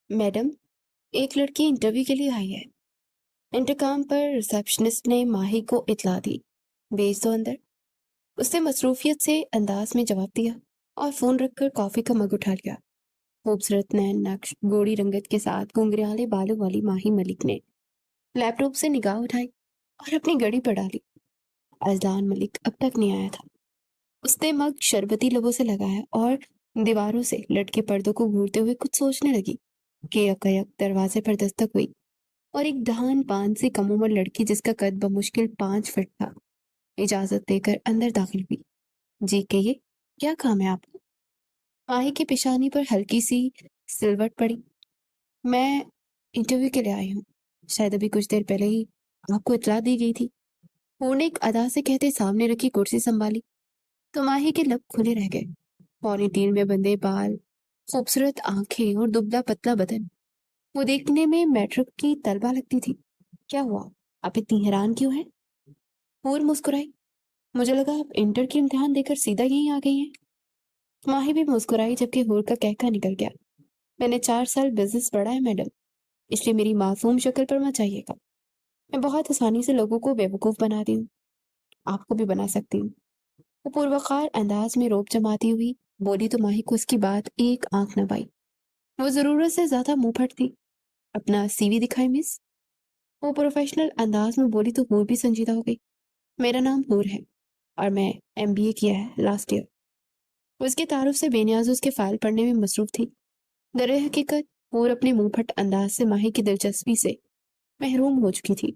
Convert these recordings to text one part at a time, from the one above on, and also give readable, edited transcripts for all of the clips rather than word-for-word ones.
Madam, एक लड़की interview के लिए आई है। इंटरकॉम पर रिसेप्शनिस्ट ने माही को इत्तला दी, भेज दो अंदर। उसने मसरूफियत से अंदाज में जवाब दिया और फोन रखकर कॉफी का मग उठा लिया। खूबसूरत नैन नक्श गोरी रंगत के साथ घुंघराले बालों वाली माही मलिक ने लैपटॉप से निगाह उठाई और अपनी घड़ी पर डाली। अजलान मलिक अब तक नहीं आया था। उसने मग शरबती लबों से लगाया और दीवारों से लटके पर्दों को घूरते हुए कुछ सोचने लगी कि यकयक दरवाजे पर दस्तक हुई और एक ढान पान सी कम उम्र लड़की जिसका कद बमुश्किल 5 फीट था इजाजत देकर अंदर दाखिल हुई। जी कहिए, क्या काम है आपको? माही की पेशानी पर हल्की सी सिलवट पड़ी। मैं इंटरव्यू के लिए आई हूँ। शायद अभी कुछ देर पहले ही आपको इतला दी गई थी। ने एक अदा से कहते सामने रखी कुर्सी संभाली तो माही के लब खुले रह गए। पॉनीटेल में बंधे बाल, खूबसूरत आंखें और दुबला पतला बदन। वो देखने में मैट्रिक की तलबा लगती थी। क्या हुआ, आप इतनी हैरान क्यों हैं? हूर मुस्कुराई। मुझे लगा आप इंटर की इम्तिहान देकर सीधा यहीं आ गई हैं। माही भी मुस्कुराई जबकि हूर का कहका निकल गया। मैंने 4 साल बिजनेस पढ़ा है मैडम, इसलिए मेरी मासूम शक्ल पर मत जाइएगा। मैं बहुत आसानी से लोगों को बेवकूफ बनाती हूँ, आपको भी बना सकती हूँ। वो पूर्वकार अंदाज में रोब जमाती हुई बोली तो माही को उसकी बात एक आंख न पाई। वो जरूरत से ज्यादा मुंह फट थी। अपना सीवी दिखाई मिस। वो प्रोफेशनल अंदाज में बोली तो हूर भी संजीदा हो गई। मेरा नाम हूर है और मैं एमबीए किया है लास्ट ईयर। उसके तारुफ से बेनियाज उसके फाइल पढ़ने में मसरूफ थी। दर हकीकत हूर अपने मुंहफट अंदाज से माही की दिलचस्पी से महरूम हो चुकी थी।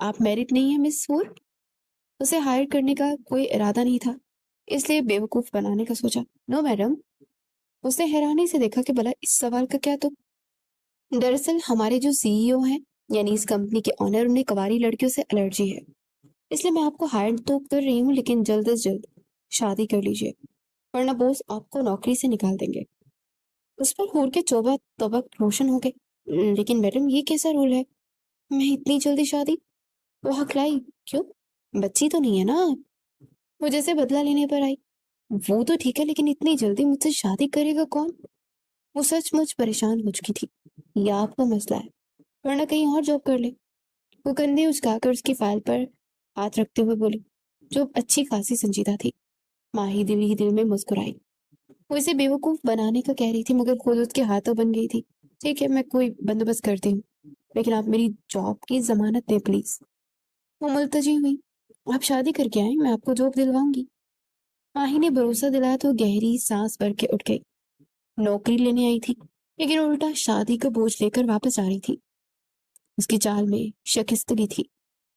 आप मैरिड नहीं है मिस हूर? उसे हायर करने का कोई इरादा नहीं था, इसलिए बेवकूफ बनाने का सोचा। No madam. उसने हैरानी से देखा कि भला इस सवाल का क्या तो। दरअसल हमारे जो सीईओ हैं, यानी इस कंपनी के ऑनर, उन्हें कवारी लड़कियों से एलर्जी है। इसलिए मैं आपको हायर तो कर रही हूँ, लेकिन जल्द से जल्द शादी कर लीजिए, वरना बॉस आपको नौकरी से निकाल देंगे। उस पर हूर के चौबा तबक रोशन हो गए। लेकिन मैडम, ये कैसा रूल है? मैं इतनी जल्दी शादी? वो हकलाई। क्यों, बच्ची तो नहीं है ना आप? वो जैसे बदला लेने पर आई। वो तो ठीक है, लेकिन इतनी जल्दी मुझसे शादी करेगा कौन? वो सचमुच परेशान हो चुकी थी। यह आपका मसला है, वरना कहीं और जॉब कर ले। वो कंधे उचकाकर उसकी फाइल पर हाथ रखते हुए बोली, जो अच्छी खासी संजीदा थी। माही दिल ही दिल में मुस्कुराई। वो इसे बेवकूफ बनाने का कह रही थी, मगर खुद उसके हाथों बन गई थी। ठीक है, मैं कोई बंदोबस्त करती हूँ, लेकिन आप मेरी जॉब की जमानत दें प्लीज। वो मुल्तजी हुई। आप शादी करके आए, मैं आपको जॉब दिलवाऊंगी। माही ने भरोसा दिलाया तो गहरी सांस भर के उठ गई। नौकरी लेने आई थी, लेकिन उल्टा शादी का बोझ लेकर वापस आ रही थी। उसकी चाल में शिकस्तगी थी।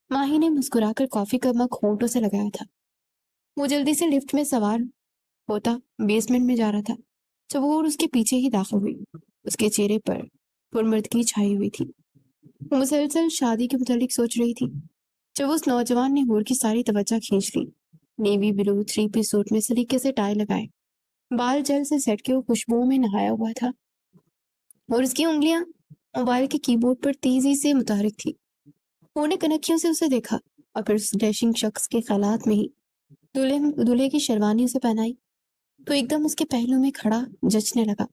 माही ने मुस्कुराकर कॉफी का मग होंठों से लगाया था। वो जल्दी से लिफ्ट में सवार होता बेसमेंट में जा रहा था जब वो और उसके पीछे ही दाखिल हुई। उसके चेहरे पर पुरमर्दगी छाई हुई थी। वो मुसलसल शादी के मुतालिक सोच रही थी जब उस नौजवान ने हूर की सारी तवज्जो खींच ली। नेवी ब्लू 3 पीस सूट में सलीके से टाई लगाए, बाल जल से सेट के वो खुशबुओं में नहाया हुआ था और उसकी उंगलियां मोबाइल के कीबोर्ड पर तेजी से मुतहरिक थी। हूर ने कनखियों से उसे देखा और फिर उस डैशिंग शख्स के ख्यालात में ही दूल्हे दूल्हे की शेरवानी उसे पहनाई तो एकदम उसके पहलू में खड़ा जचने लगा।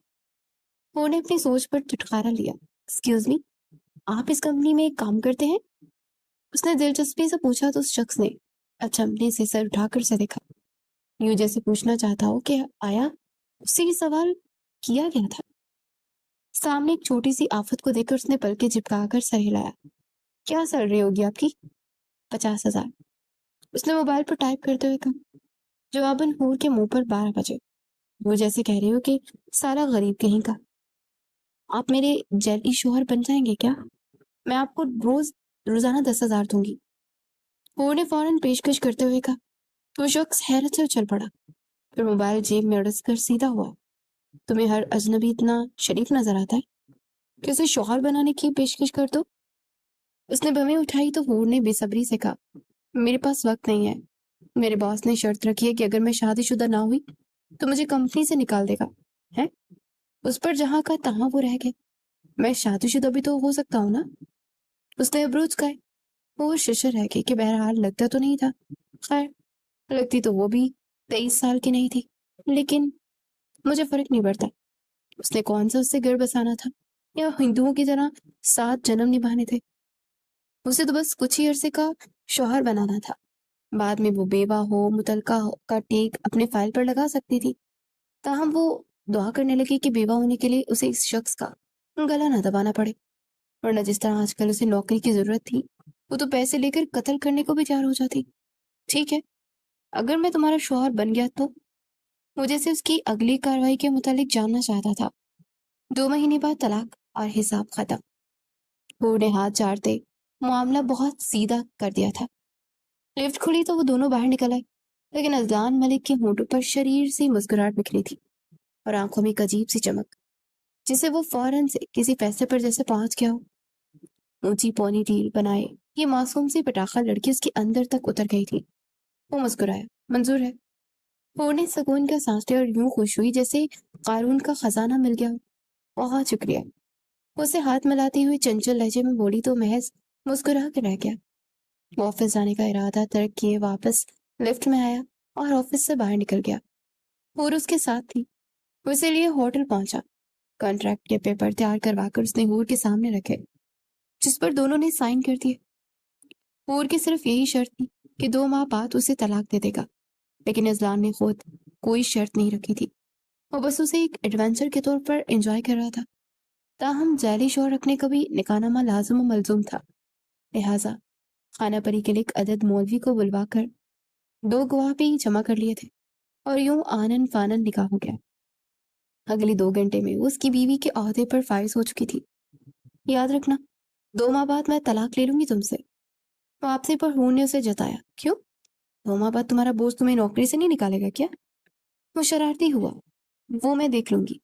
हूर ने अपनी सोच पर चुटकारा लिया। एक्सक्यूज मी, आप इस कंपनी में काम करते हैं? उसने दिलचस्पी से पूछा तो उस शख्स ने अचंभे से सर उठाकर उसे देखा, यूं जैसे पूछना चाहता हो कि आया उससे ये सवाल किया गया था। सामने एक छोटी सी आफत को देखकर उसने पलके झिपकाकर सर हिलाया। क्या सैलरी होगी आपकी? 50,000। उसने मोबाइल पर टाइप करते हुए कहा। जवाबन हूर के मुंह पर 12 बजे। वो जैसे कह रही हो कि सारा गरीब कहीं का। आप मेरे जैली शोहर बन जाएंगे क्या? मैं आपको रोजाना 10,000 दूंगी। हूर ने फौरन पेशकश करते हुए कहा। तो शख्स हैरत से उछल पड़ा, फिर मोबाइल जेब में अड़स कर सीधा हुआ। तुम्हें हर अजनबी इतना शरीफ नजर आता है कि उसे शौहर बनाने की पेशकश कर दो? उसने बमें उठाई तो हूर ने बेसब्री से कहा, मेरे पास वक्त नहीं है। मेरे बॉस ने शर्त रखी है कि अगर मैं शादीशुदा ना हुई तो मुझे कंपनी से निकाल देगा। है? उस पर जहां का तहां वो रह गए। मैं शादीशुदा भी तो हो सकता हूँ ना? उसने अब्रूज का वो शिशर रह गई कि बहरहाल लगता तो नहीं था। खैर, लगती तो वो भी 23 साल की नहीं थी, लेकिन मुझे फर्क नहीं पड़ता। उसने कौन सा उससे घर बसाना था या हिंदुओं की तरह 7 जन्म निभाने थे? उसे तो बस कुछ ही अरसे का शौहर बनाना था। बाद में वो बेवा हो, मुतलका का टेक अपने फाइल पर लगा सकती थी। ताहम वो दुआ करने लगी कि बेवा होने के लिए उसे इस शख्स का गला न दबाना पड़े, वरना जिस तरह आजकल उसे नौकरी की जरूरत थी, वो तो पैसे लेकर कत्ल करने को भी तैयार हो जाती। ठीक है, अगर मैं तुम्हारा शौहर बन गया तो? मुझे से उसकी अगली कार्रवाई के मुतालिक जानना चाहता था। 2 महीने बाद तलाक और हिसाब खत्म। हूर ने हाथ चाटते मामला बहुत सीधा कर दिया था। लिफ्ट खुली तो वो दोनों बाहर निकल आए, लेकिन अजलान मलिक के होंठों पर शरीर से मुस्कुराहट बिखरी थी और आंखों में एक अजीब सी चमक, जिसे वो फौरन से किसी फैसले पर जैसे पहुंच गया हो। ऊंची पौनी टील बनाए ये मासूम सी पटाखा लड़की उसके अंदर तक उतर गई थी। वो मुस्कुराया, मंजूर है। हूर ने सुकून का सांस लिया और यूं खुश हुई जैसे कारून का खजाना मिल गया हो। बहुत शुक्रिया, उसे हाथ मिलाती हुई चंचल लहजे में बोली तो महज मुस्कुरा कर रह गया। वो ऑफिस जाने का इरादा तर्क किए वापस लिफ्ट में आया और ऑफिस से बाहर निकल गया। हूर उसके साथ थी। वो इसीलिए होटल पहुंचा। कॉन्ट्रैक्ट के पेपर तैयार करवाकर उसने हूर के सामने रखे, जिस पर दोनों ने साइन कर दिए। हूर की सिर्फ यही शर्त थी कि 2 माह बाद उसे तलाक दे देगा, लेकिन अजलान ने खुद कोई शर्त नहीं रखी थी। वो बस उसे एक एडवेंचर के तौर पर एंजॉय कर रहा था। ताहम जाली शोर रखने का भी निकाहनामा लाजिम व मलजूम था। लिहाजा खाना परी के लिए एक अदद मौलवी को बुलवाकर 2 गवाह भी जमा कर लिए थे और यूं आनन फानन निकाह हो गया। अगले 2 घंटे में वो उसकी बीवी के ओहदे पर फाइज हो चुकी थी। याद रखना, 2 माह बाद मैं तलाक ले लूंगी तुमसे। वापसी पर हूर ने उसे जताया, क्यों? 2 माह बाद तुम्हारा बोझ तुम्हें नौकरी से नहीं निकालेगा क्या? वो शरारती हुआ, वो मैं देख लूंगी।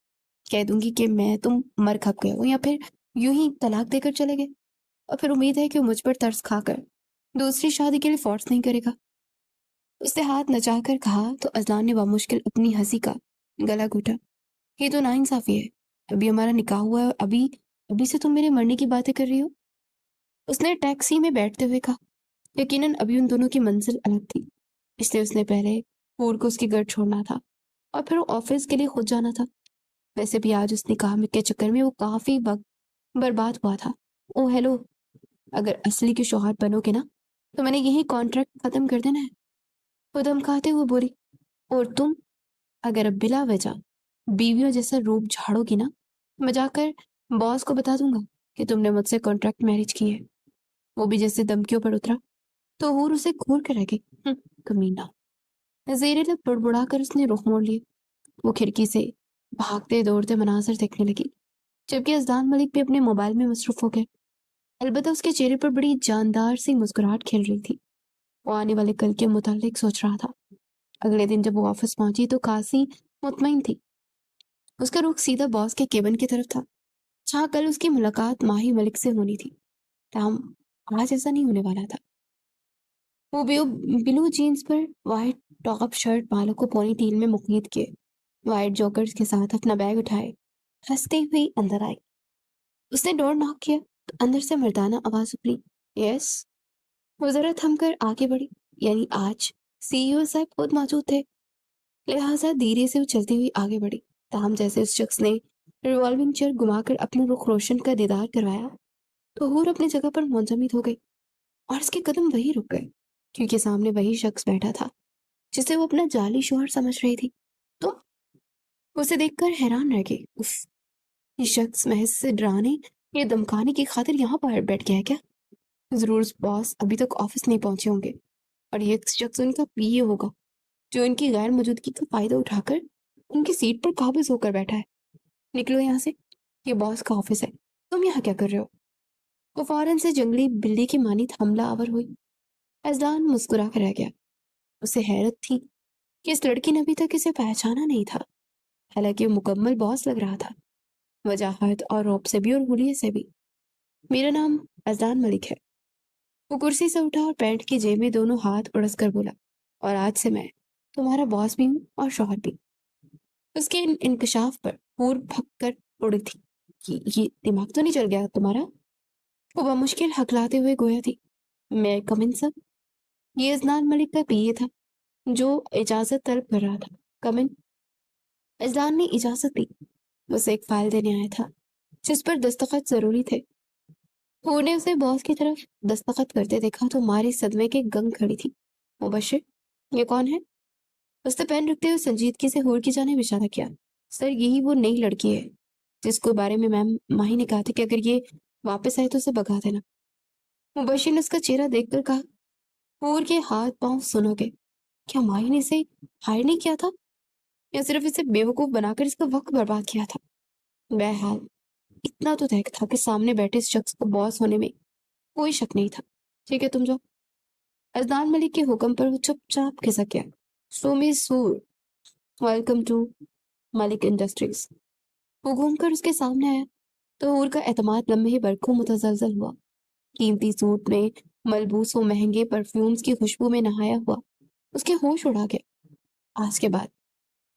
कह दूंगी कि मैं तुम मर खप गए हो, या फिर यूं ही तलाक देकर चले गए, और फिर उम्मीद है कि वो मुझ पर तरस खाकर दूसरी शादी के लिए फोर्स नहीं करेगा। उसने हाथ नचाकर कहा तो अजलान ने बामुश्किल अपनी हंसी का गला घुटा। ये तो नाइंसाफी है। अभी हमारा निकाह हुआ है और अभी अभी से तुम मेरे मरने की बातें कर रही हो। उसने टैक्सी में बैठते हुए कहा। यकीनन अभी उन दोनों की मंजिल अलग थी, इसलिए उसने पहले हूर को उसके घर छोड़ना था और फिर ऑफिस के लिए खुद जाना था। वैसे भी आज उस निकाह में के चक्कर में वो काफी वक्त बर्बाद हुआ था। ओ हेलो, अगर असली के शौहर बनोगे ना तो मैंने यही कॉन्ट्रैक्ट खत्म कर देना है। वो धमकाते हुए बोली, और तुम अगर अब बिला वजह बीवियों जैसा रूप झाड़ोगी ना, मैं जाकर बॉस को बता दूंगा कि तुमने मुझसे कॉन्ट्रैक्ट मैरिज की है। वो भी जैसे धमकियों पर उतरा तो हूर उसे घूर कर रह गई। कमीना, जेरे लब बुड़बुड़ा कर उसने रुख मोड़ लिए। वो खिड़की से भागते दौड़ते मनाजर देखने लगी, जबकि अजदान मलिक भी अपने मोबाइल में मसरूफ हो गए। अलबत्ता उसके चेहरे पर बड़ी जानदार सी मुस्कुराहट खिल रही थी। वो आने वाले कल के मुतालिक सोच रहा था। अगले दिन जब वो ऑफिस पहुंची तो खासी मुतमईन थी। उसका रुख सीधा बॉस के केबिन की तरफ था, जहाँ कल उसकी मुलाकात माही मलिक से होनी थी। ताहम आज ऐसा नहीं होने वाला था। वो ब्लू जीन्स पर वाइट टॉप शर्ट, बालों को पोनी टील में मुकीद किए, वाइट जॉगर्स के साथ अपना बैग उठाए हंसती हुई अंदर आई। उसने डोर नॉक किया तो अंदर से मर्दाना आवाज उभरी, यस। वो जरा थमकर आगे बढ़ी, यानी आज सीईओ साहब खुद मौजूद थे। लिहाजा धीरे से वो चलती हुई आगे बढ़ी। ताहम जैसे उस शख्स ने रिवॉल्विंग चेयर घुमाकर अपने रुख रोशन का दीदार करवाया तो हूर अपनी जगह पर मुंजमद हो गई और उसके कदम वही रुक गए, क्योंकि सामने वही शख्स बैठा था जिसे वो अपना जाली शोहर समझ रही थी। तो उसे देखकर हैरान रह गई। उफ, ये शख्स महज से डराने या धमकाने की खातिर यहाँ पर बैठ गया है क्या? जरूर उस बॉस अभी तक ऑफिस नहीं पहुंचे होंगे और ये शख्स उनका पीए होगा, जो इनकी गैर मौजूदगी का फायदा उठाकर उनकी सीट पर काबिज होकर बैठा है। निकलो यहाँ से, ये बॉस का ऑफिस है। तुम यहाँ क्या कर रहे हो? वो फौरन से जंगली बिल्ली की मानित हमला आवर हुई। अजलान मुस्कुरा कर रह गया। उसे हैरत थी कि इस लड़की ने अभी तक इसे पहचाना नहीं था, हालांकि वो मुकम्मल बॉस लग रहा था, वजाहत और रौब से भी और हुलिये से भी। मेरा नाम अजलान मलिक है। वो कुर्सी से उठा और पैंट की जेब में दोनों हाथ उड़स कर बोला, और आज से मैं तुम्हारा बॉस भी हूँ और शौहर भी। उसके इंकशाफ पर हूर भग कर उड़ी थी। ये दिमाग तो नहीं चल गया तुम्हारा? वो बमुश्किल हकलाते हुए गोया थी, मैं कम इन सब। ये अजलान मलिक का पीए था जो इजाजत तलब कर रहा था। कम इन। अजलान ने इजाजत दी। उसे एक फाइल देने आया था जिस पर दस्तखत जरूरी थे। हूर ने उसे बॉस की तरफ दस्तखत करते देखा तो मारी सदमे के गंग खड़ी थी। मुबश्शिर, ये कौन है? उसने पेन रखते हुए संजीदगी से हूर की जानिब इशारा किया। सर, यही वो नई लड़की है जिसके बारे में मैम माही ने कहा था कि अगर ये वापस आए तो उसे भगा देना। मुबश्शिर ने उसका चेहरा देखकर कहा, हूर के हाथ पांव सुनोगे? क्या माही ने इसे हायर नहीं किया था या सिर्फ इसे बेवकूफ बनाकर इसका वक्त बर्बाद किया था? बहरहाल इतना तो तय था कि सामने बैठे इस शख्स को बॉस होने में कोई शक नहीं था। ठीक है, तुम जाओ। अजनान मलिक के हुक्म पर वो चुपचाप खिसक गया। सो मिस सूर, वेलकम टू मलिक इंडस्ट्रीज। वो घूमकर उसके सामने आया तो हूर का एतमाद लम्हे ही बरखों मुतजलजल हुआ। कीमती सूट में मलबूस व महंगे परफ्यूम्स की खुशबू में नहाया हुआ उसके होश उड़ा गया। आज के बाद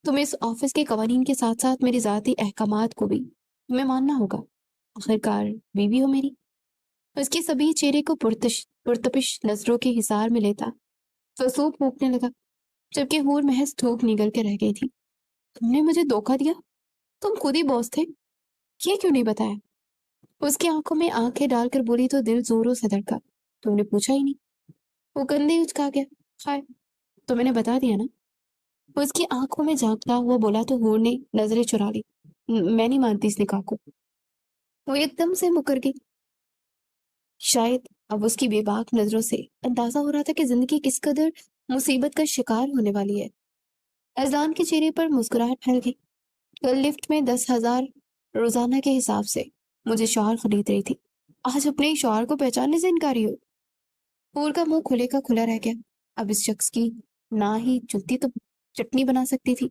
तुम्हें इस ऑफिस के कवानीन के साथ साथ मेरी जाती अहकामात को भी तुम्हें मानना होगा। आखिरकार बीवी हो मेरी। उसके सभी चेहरे को पुरतपिश नजरों के हिसार में लेता फसूब फूकने लगा, जबकि हूर महज थूक निगल के रह गई थी। तुमने मुझे धोखा दिया। तुम खुद ही बॉस थे, ये क्यों नहीं बताया? उसकी आंखों में आंखें डालकर बोली तो दिल जोरों से धड़का। तुमने पूछा ही नहीं। वो कंधे उचका गया। खैर, तो मैंने बता दिया ना। वो उसकी आंखों में झांकता हुआ बोला तो हूर ने नजरें चुरा ली। मैं नहीं मानती इस निकाह को। वो एकदम से मुकर गई। शायद अब उसकी बेबाक नजरों से अंदाजा हो रहा था कि जिंदगी किस कदर मुसीबत का शिकार होने वाली है। अजलान के चेहरे पर मुस्कुराहट फैल गई। कल लिफ्ट में 10,000 रोजाना के हिसाब से मुझे शौहर खरीद रही थी, आज अपने ही शौहर को पहचानने से इनकारी हो। हूर का मुंह खुले का खुला रह गया। अब इस शख्स की ना ही चुत्ती तो चटनी बना सकती थी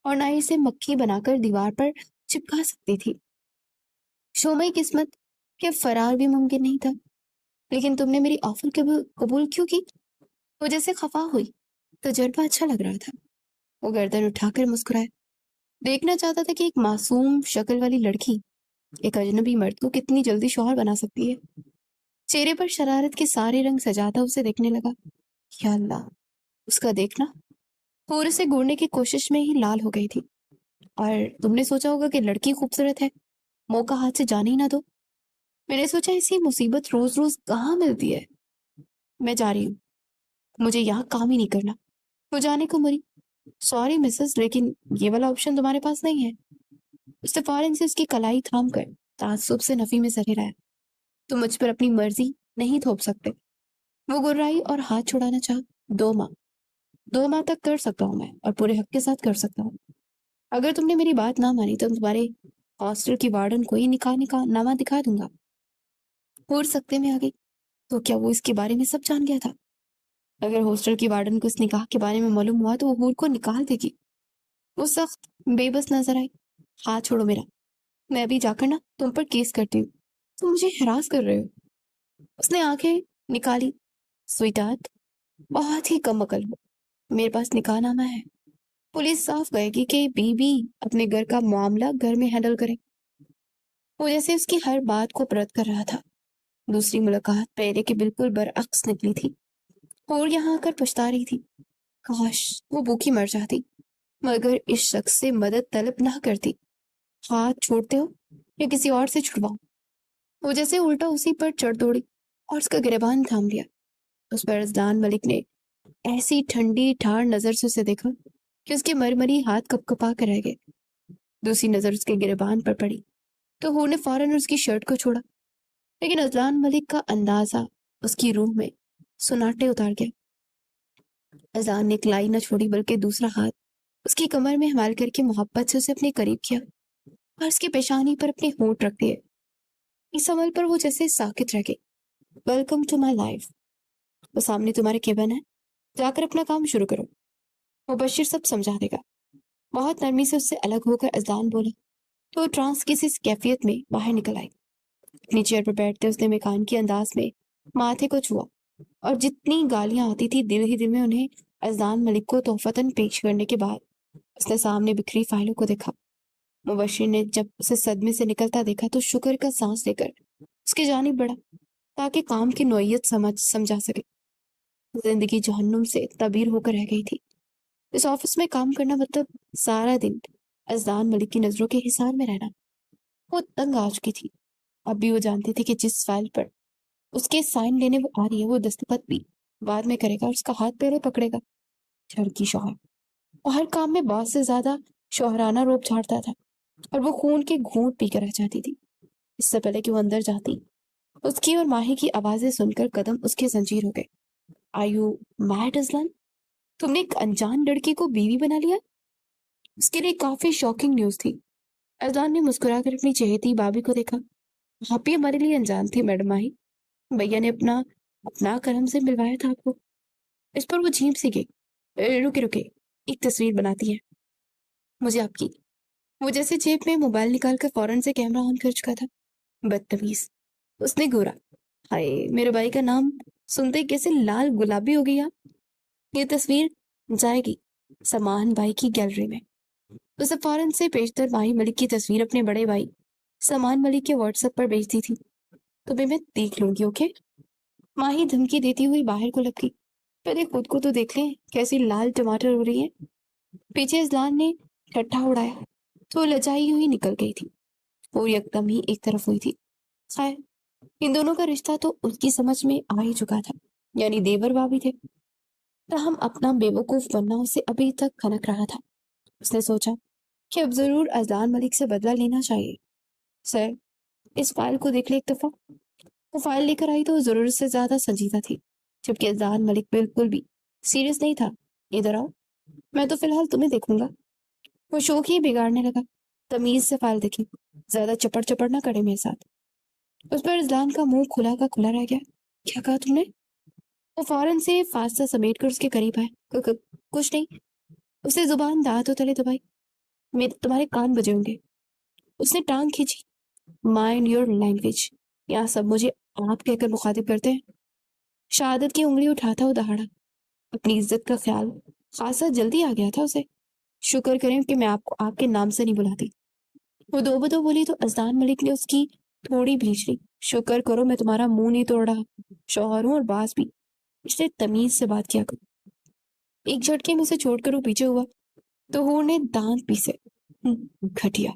और ना ही इसे मक्खी बनाकर दीवार पर चिपका सकती थी। शोमई किस्मत के फरार भी मुमकिन नहीं था। लेकिन तुमने मेरी ऑफर कबूल कबूल क्यों की? वो जैसे खफा हुई। तजर्बा अच्छा लग रहा था। वो गर्दन उठाकर मुस्कुराया। देखना चाहता था कि एक मासूम शक्ल वाली लड़की एक अजनबी मर्द को कितनी जल्दी शौहर बना सकती है। चेहरे पर शरारत के सारे रंग सजाता उसे देखने लगा। या अल्लाह, उसका देखना पूरे से घूरने की कोशिश में ही लाल हो गई थी। और तुमने सोचा होगा कि लड़की खूबसूरत है, मौका हाथ से जाने ही ना दो। मैंने सोचा ऐसी मुसीबत रोज रोज कहाँ मिलती है। मैं जा रही हूँ, मुझे यहाँ काम ही नहीं करना। वो जाने को मरी। सॉरी मिसेस, लेकिन ये वाला ऑप्शन तुम्हारे पास नहीं है। उसने फौरन से उसकी कलाई थाम कर ताज्जुब से नफी में सर हिलाया। तुम मुझ पर अपनी मर्जी नहीं थोप सकते। वो गुर्राई और हाथ छुड़ाना चाहा। 2 माह, 2 माह तक कर सकता हूँ मैं, और पूरे हक के साथ कर सकता हूँ। अगर तुमने मेरी बात ना मानी तो तुम्हारे हॉस्टल की वार्डन को ही निकाह निकाह नामा दिखा दूंगा। हूर सकते में आ गई। तो क्या वो इसके बारे में सब जान गया था? अगर हॉस्टल की वार्डन को इस निकाह के बारे में मालूम हुआ तो वो हूर को निकाल देगी। वो सख्त बेबस नजर आई। हाथ छोड़ो मेरा। मैं अभी जाकर ना तुम पर केस करती हूँ। तुम मुझे हरास कर रहे हो। उसने आंखें निकाली। स्वीटार्ट, बहुत ही कम अकल हो। मेरे पास निकाहनामा है। पुलिस साफ कहेगी कि बीबी अपने घर का मामला घर में हैंडल करे। वो जैसे उसकी हर बात को परत कर रहा था। दूसरी मुलाकात पहले के बिल्कुल बरअक्स निकली थी। और यहाँ आकर पछता रही थी। काश वो भूखी मर जाती मगर इस शख्स से मदद तलब ना करती। हाथ छोड़ते हो या किसी और से छुड़वाऊं? वो जैसे उल्टा उसी पर चढ़ दौड़ी और उसका गिरबान थाम लिया। उस पर अजलान मलिक ने ऐसी ठंडी ठार नजर से उसे देखा कि उसके मरमरी हाथ कपकपा कर रह गए। दूसरी नजर उसके गिरबान पर पड़ी तो हूर ने फौरन उसकी शर्ट को छोड़ा। लेकिन अजलान मलिक का अंदाजा उसकी रूह में सुनाटे उतार गया। अजलान ने कलाई न छोड़ी बल्कि दूसरा हाथ उसकी कमर में हमाल करके मोहब्बत से उसे अपने करीब किया और उसकी पेशानी पर अपने होंठ रख दिए। इस अमल पर वो जैसे साकित रह गई। Welcome to my life. वो सामने तुम्हारे केबिन है, जाकर अपना काम शुरू करो। वो बशीर सब समझा देगा। बहुत नरमी से उससे अलग होकर अजलान बोला तो ट्रांस की इस कैफियत में बाहर निकल आई। अपनी चेयर पर बैठते उसने मेकान की अंदाज में माथे को छुआ और जितनी गालियां आती थी दिल ही दिल में उन्हें अजलान मलिक को तोहफतन पेश करने के बाद उसने सामने बिखरी फाइलों को देखा। मुबशिर ने जब उसे सदमे से निकलता देखा तो शुक्र का सांस लेकर उसकी जानिब बढ़ा ताकि काम की नौयत समझा सके। जिंदगी जहन्नुम से तबीर होकर रह गई थी। इस ऑफिस में काम करना मतलब सारा दिन अजलान मलिक की नजरों के हिसार में रहना। वो तंग आ चुकी थी। अब भी वो जानती थी कि जिस फाइल पर उसके साइन लेने वो आ रही है वो दस्तखत भी बाद में करेगा और उसका हाथ पहले पकड़ेगा। झड़की शौहर, वो हर काम में बॉस से ज्यादा शोहराना रूप झाड़ता था और वो खून के घूंट पीकर रह जाती थी। इससे पहले कि वो अंदर जाती, उसकी और माही की आवाजें सुनकर कदम उसके जंजीर हो गए। Are you mad Ajlan? तुमने एक अनजान लड़की को बीवी बना लिया? उसके लिए काफी शॉकिंग न्यूज थी। अजलान ने मुस्कुराकर अपनी चहेती भाभी को देखा। आप भी हमारे लिए अनजान थी मैडम माही। भैया ने अपना अपना करम से मिलवाया था आपको। इस पर वो झीम सी गई। रुके रुके, एक तस्वीर बनाती है मुझे आपकी। वो जैसे जेब में मोबाइल निकालकर फौरन से कैमरा ऑन कर चुका था। बदतमीज, उसने घूरा। हाय, मेरे भाई का नाम सुनते ही कैसे लाल गुलाबी हो गई आप। ये तस्वीर जाएगी समान भाई की गैलरी में। उसे फौरन से पेशतर माही मलिक की तस्वीर अपने बड़े भाई समान मलिक के व्हाट्सएप पर भेज दी थी। तुम्हें मैं देख लूंगी, ओके? माही धमकी देती हुई बाहर को लपकी। पहले खुद को तो देख लें कैसी लाल टमाटर हो रही है। पीछे इजलान ने ठट्ठा उड़ाया तो लजाई हुई निकल गई थी। वो एकदम ही एक तरफ हुई थी। खैर, इन दोनों का रिश्ता तो उसकी समझ में आ ही चुका था, यानी देवर भाभी थे। हम अपना बेवकूफ बनना उसे अभी तक खनक रहा था। उसने सोचा कि अब जरूर अजलान मलिक से बदला लेना चाहिए। सर, इस फाइल को देख ले एक दफा। वो फाइल लेकर आई तो वो जरूरत से ज्यादा संजीदा थी, जबकि अजलान मलिक बिल्कुल भी सीरियस नहीं था। इधर आओ, मैं तो फिलहाल तुम्हें देखूंगा। वो शौक ही बिगाड़ने लगा। तमीज से फाइल देखी, ज्यादा चपड़ चपड़ ना करे मेरे साथ। उस पर अजलान का मुंह खुला का खुला रह गया। क्या कहा तुमने? वो फौरन से फासला समेट कर उसके करीब आए। कुछ नहीं। उसने जुबान दांतों तले दबाई। मेरे तुम्हारे कान बजे होंगे। उसने टांग खींची। Mind your language. यहाँ सब मुझे आप कहकर मुखातिब करते हैं। शहादत की उंगली उठाता वो दहाड़ा। अपनी इज्जत का ख्याल खासा जल्दी आ गया था उसे। शुक्र करें कि मैं आपको आपके नाम से नहीं बुलाती। वो दो बदो बोली तो अजलान मलिक ने उसकी थोड़ी भींच ली। शुक्र करो मैं तुम्हारा मुंह नहीं तोड़ रहा। शौहर हूं और बास भी, इसलिए तमीज से बात किया करो। एक झटके में उसे छोड़कर वो पीछे हुआ तो हूर ने दांत पीसे। घटिया।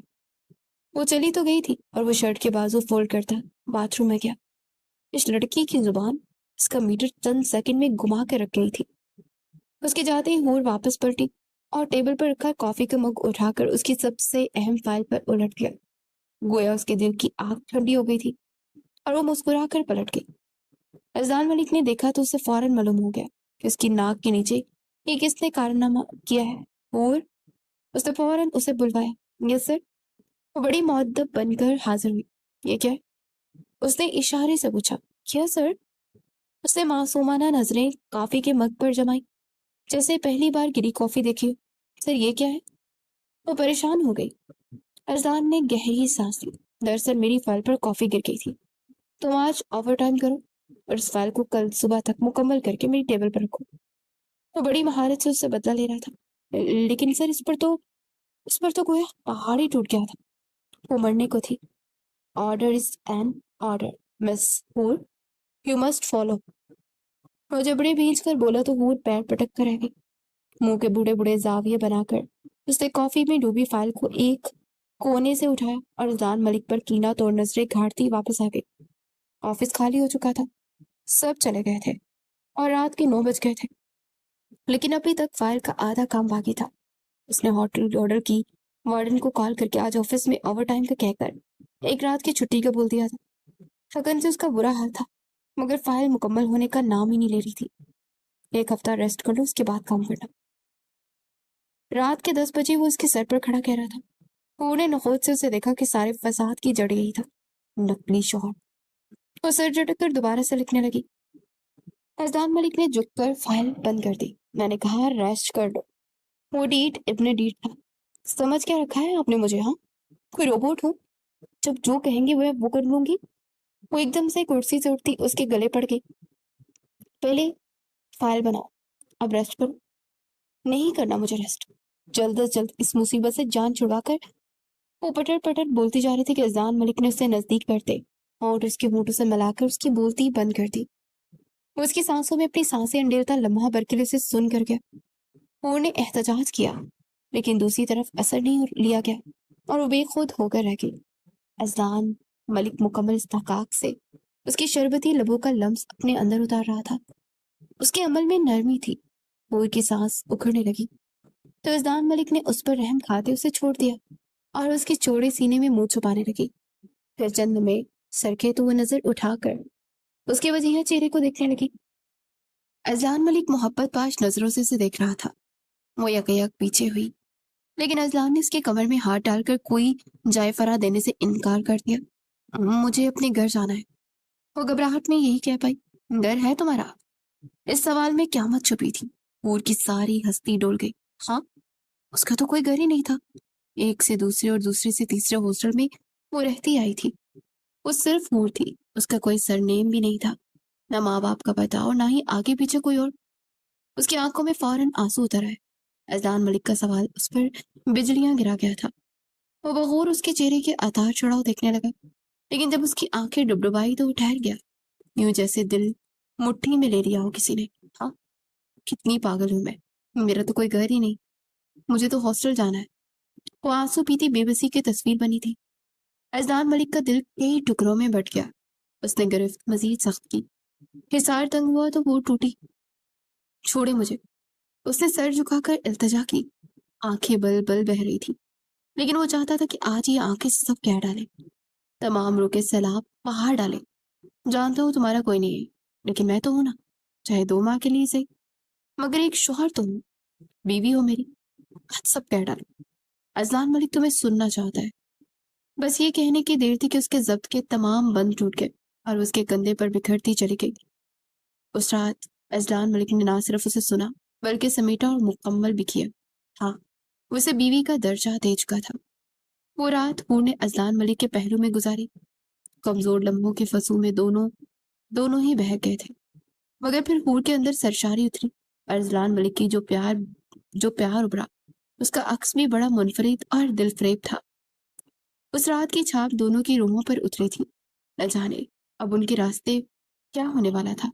वो चली तो गई थी और वो शर्ट के बाजू फोल्ड करता बाथरूम में गया। इस लड़की की जुबान इसका मीटर चंद सेकंड में घुमा कर रख गई थी। उसके जाते ही हूर वापस पलटी और टेबल पर रखा कॉफी का मग उठाकर उसकी सबसे अहम फाइल पर उलट गया। गोया उसके दिल की आग ठंडी हो गई थी और वो मुस्कुरा कर पलट गई। अजलान मलिक ने देखा तो उसे फौरन मालूम हो गया कि उसकी नाक के नीचे ये किसने कारनामा किया है। और उसने फौरन उसे बुलवाया। Yes sir. वो बड़ी मुअद्दब बनकर हाजिर हुई। ये क्या है? उसने इशारे से पूछा। क्या सर? उसने मासूमाना नजरें कॉफी के मग पर जमाई, जैसे पहली बार गिरी कॉफी देखी हो। सर ये क्या है? वो परेशान हो गई। अजलान ने गहरी सांस ली। दरअसल मेरी फाइल पर कॉफी गिर गई थी। तुम आज ओवर टाइम करो और इस फाइल को कल सुबह तक मुकम्मल करके मेरी टेबल पर रखो। वो बड़ी महारत से उससे बदला ले रहा था। लेकिन सर इस पर तो गोया पहाड़ ही टूट गया था। वो मरने को थी। Order is an order miss हूर, यू मस्ट फॉलो। वो जबड़े भींच कर बोला तो हूर पैर पटक कर रह गई। मुंह के बूढ़े बूढ़े जाविये बनाकर उसने कॉफी में डूबी फाइल को एक कोने से उठाया और जान मलिक पर कीना तोड़ नजरें घाटती वापस आ गई। ऑफिस खाली हो चुका था। सब चले गए थे और रात के 9 बज गए थे। लेकिन अभी तक फाइल का आधा काम बाकी था। उसने होटल ऑर्डर की वार्डन को कॉल करके आज ऑफिस में ओवर टाइम का कहकर एक रात की छुट्टी का बोल दिया था। थकन से उसका बुरा हाल था, मगर फाइल मुकम्मल होने का नाम ही नहीं ले रही थी। 1 हफ्ता रेस्ट कर लो, उसके बाद काम करना। रात के 10 बजे वो उसके सर पर खड़ा कह रहा था। पूरे नखोद से उसे देखा कि सारे फसाद की जड़ यही था। नकली शोहर। वो सर झटक कर दोबारा से लिखने लगी। फैजलान मलिक ने झुककर फाइल बंद कर दी। मैंने कहा रेस्ट कर लो। वो डीट इब्ने डीट था। समझ क्या रखा है आपने मुझे? हाँ, कोई रोबोट हूँ? जब जो कहेंगे वो कर लूंगी। वो एकदम से कुर्सी से उठती उसके गले पड़ गई। पहले फाइल बनाओ, अब रेस्ट करो। नहीं करना मुझे रेस्ट। जल्द से जल्द इस मुसीबत से जान छुड़वाकर वो पटट पटट बोलती जा रही थी कि अजान मलिक ने उससे नजदीक करते और उसके होंठों से मिलाकर उसकी बोलती बंद कर दी। वो उसकी सांसों में अपनी सांसें अंडेलता लम्हा भर के लिए उसे सुन कर गया। और ने एहतजाज किया। لیکن دوسری طرف اثر نہیں لیا گیا اور وہ بے خود ہو کر رہ گئی۔ اذلان ملک مکمل استحقاق سے اس کی شربتی لبوں کا لمس اپنے اندر اتار رہا تھا۔ اس کے عمل میں نرمی تھی۔ حور کی سانس اکھڑنے لگی تو اذلان ملک نے اس پر رحم کھاتے اسے چھوڑ دیا اور اس کے چوڑے سینے میں منہ چھپانے لگی۔ پھر چند میں سرکے تو وہ نظر اٹھا کر اس کے وجیہہ چہرے کو دیکھنے لگی۔ اذلان ملک محبت پاش نظروں سے اسے دیکھ رہا تھا۔ وہ یک یک پیچھے ہوئی، لیکن اذلان نے اس کے کمر میں ہاتھ ڈال کر کوئی جائے فرا دینے سے انکار کر دیا۔ مجھے اپنے گھر جانا ہے، وہ گھبراہٹ میں یہی کہہ پائی۔ گھر ہے تمہارا؟ اس سوال میں قیامت چھپی تھی۔ حور کی ساری ہستی ڈول گئی۔ ہاں، اس کا تو کوئی گھر ہی نہیں تھا۔ ایک سے دوسرے اور دوسرے سے تیسرے ہاسٹل میں وہ رہتی آئی تھی۔ وہ صرف حور تھی، اس کا کوئی سرنیم بھی نہیں تھا، نہ ماں باپ کا پتہ اور نہ ہی آگے پیچھے کوئی اور۔ اس کی آنکھوں میں فوراً آنسو اتر آئے۔ اذلان ملک کا سوال اس پر بجلیاں گرا گیا تھا۔ وہ بغور اس کے چہرے کے اتار چڑھاؤ دیکھنے لگا، لیکن جب اس کی آنکھیں ڈبڈبائی تو وہ ٹھہر گیا، یوں جیسے دل مٹھی میں لے لیا ہو کسی نے۔ ہاں، کتنی پاگل ہوں میں، میرا تو کوئی گھر ہی نہیں، مجھے تو ہاسٹل جانا ہے۔ وہ آنسو پیتی بے بسی کی تصویر بنی تھی۔ اذلان ملک کا دل کئی ٹکڑوں میں بٹ گیا۔ اس نے گرفت مزید سخت کی، حصار تنگ ہوا تو وہ ٹوٹی۔ چھوڑے مجھے، اس نے سر جھکا کر التجا کی۔ آنکھیں بل بل بہ رہی تھی، لیکن وہ چاہتا تھا کہ آج یہ آنکھیں سب کہہ ڈالے، تمام روکے سیلاب پہاڑ ڈالے۔ جانتا ہوں تمہارا کوئی نہیں ہے، لیکن میں تو ہوں نا، چاہے 2 ماہ کے لیے صحیح، مگر ایک شوہر تو ہوں، بیوی ہو میری، آج سب کہہ ڈالو۔ اذلان ملک تمہیں سننا چاہتا ہے۔ بس یہ کہنے کی دیر تھی کہ اس کے ضبط کے تمام بند ٹوٹ گئے اور اس کے کندھے پر بکھرتی چلی گئی۔ اس رات اذلان ملک نے نہ صرف اسے سنا بلکہ سمیٹا اور مکمل بھی کیا۔ ہاں، وہ اسے بیوی کا درجہ دے چکا تھا۔ وہ رات حور نے اذلان ملک کے پہلو میں گزاری۔ کمزور لمحوں کے فصوں میں دونوں ہی بہک گئے تھے، مگر پھر حور کے اندر سرشاری اتری اور اذلان ملک کی جو پیار ابھرا، اس کا عکس بھی بڑا منفرد اور دل فریب تھا۔ اس رات کی چھاپ دونوں کی روحوں پر اتری تھی۔ نہ جانے اب ان کے راستے کیا ہونے والا تھا۔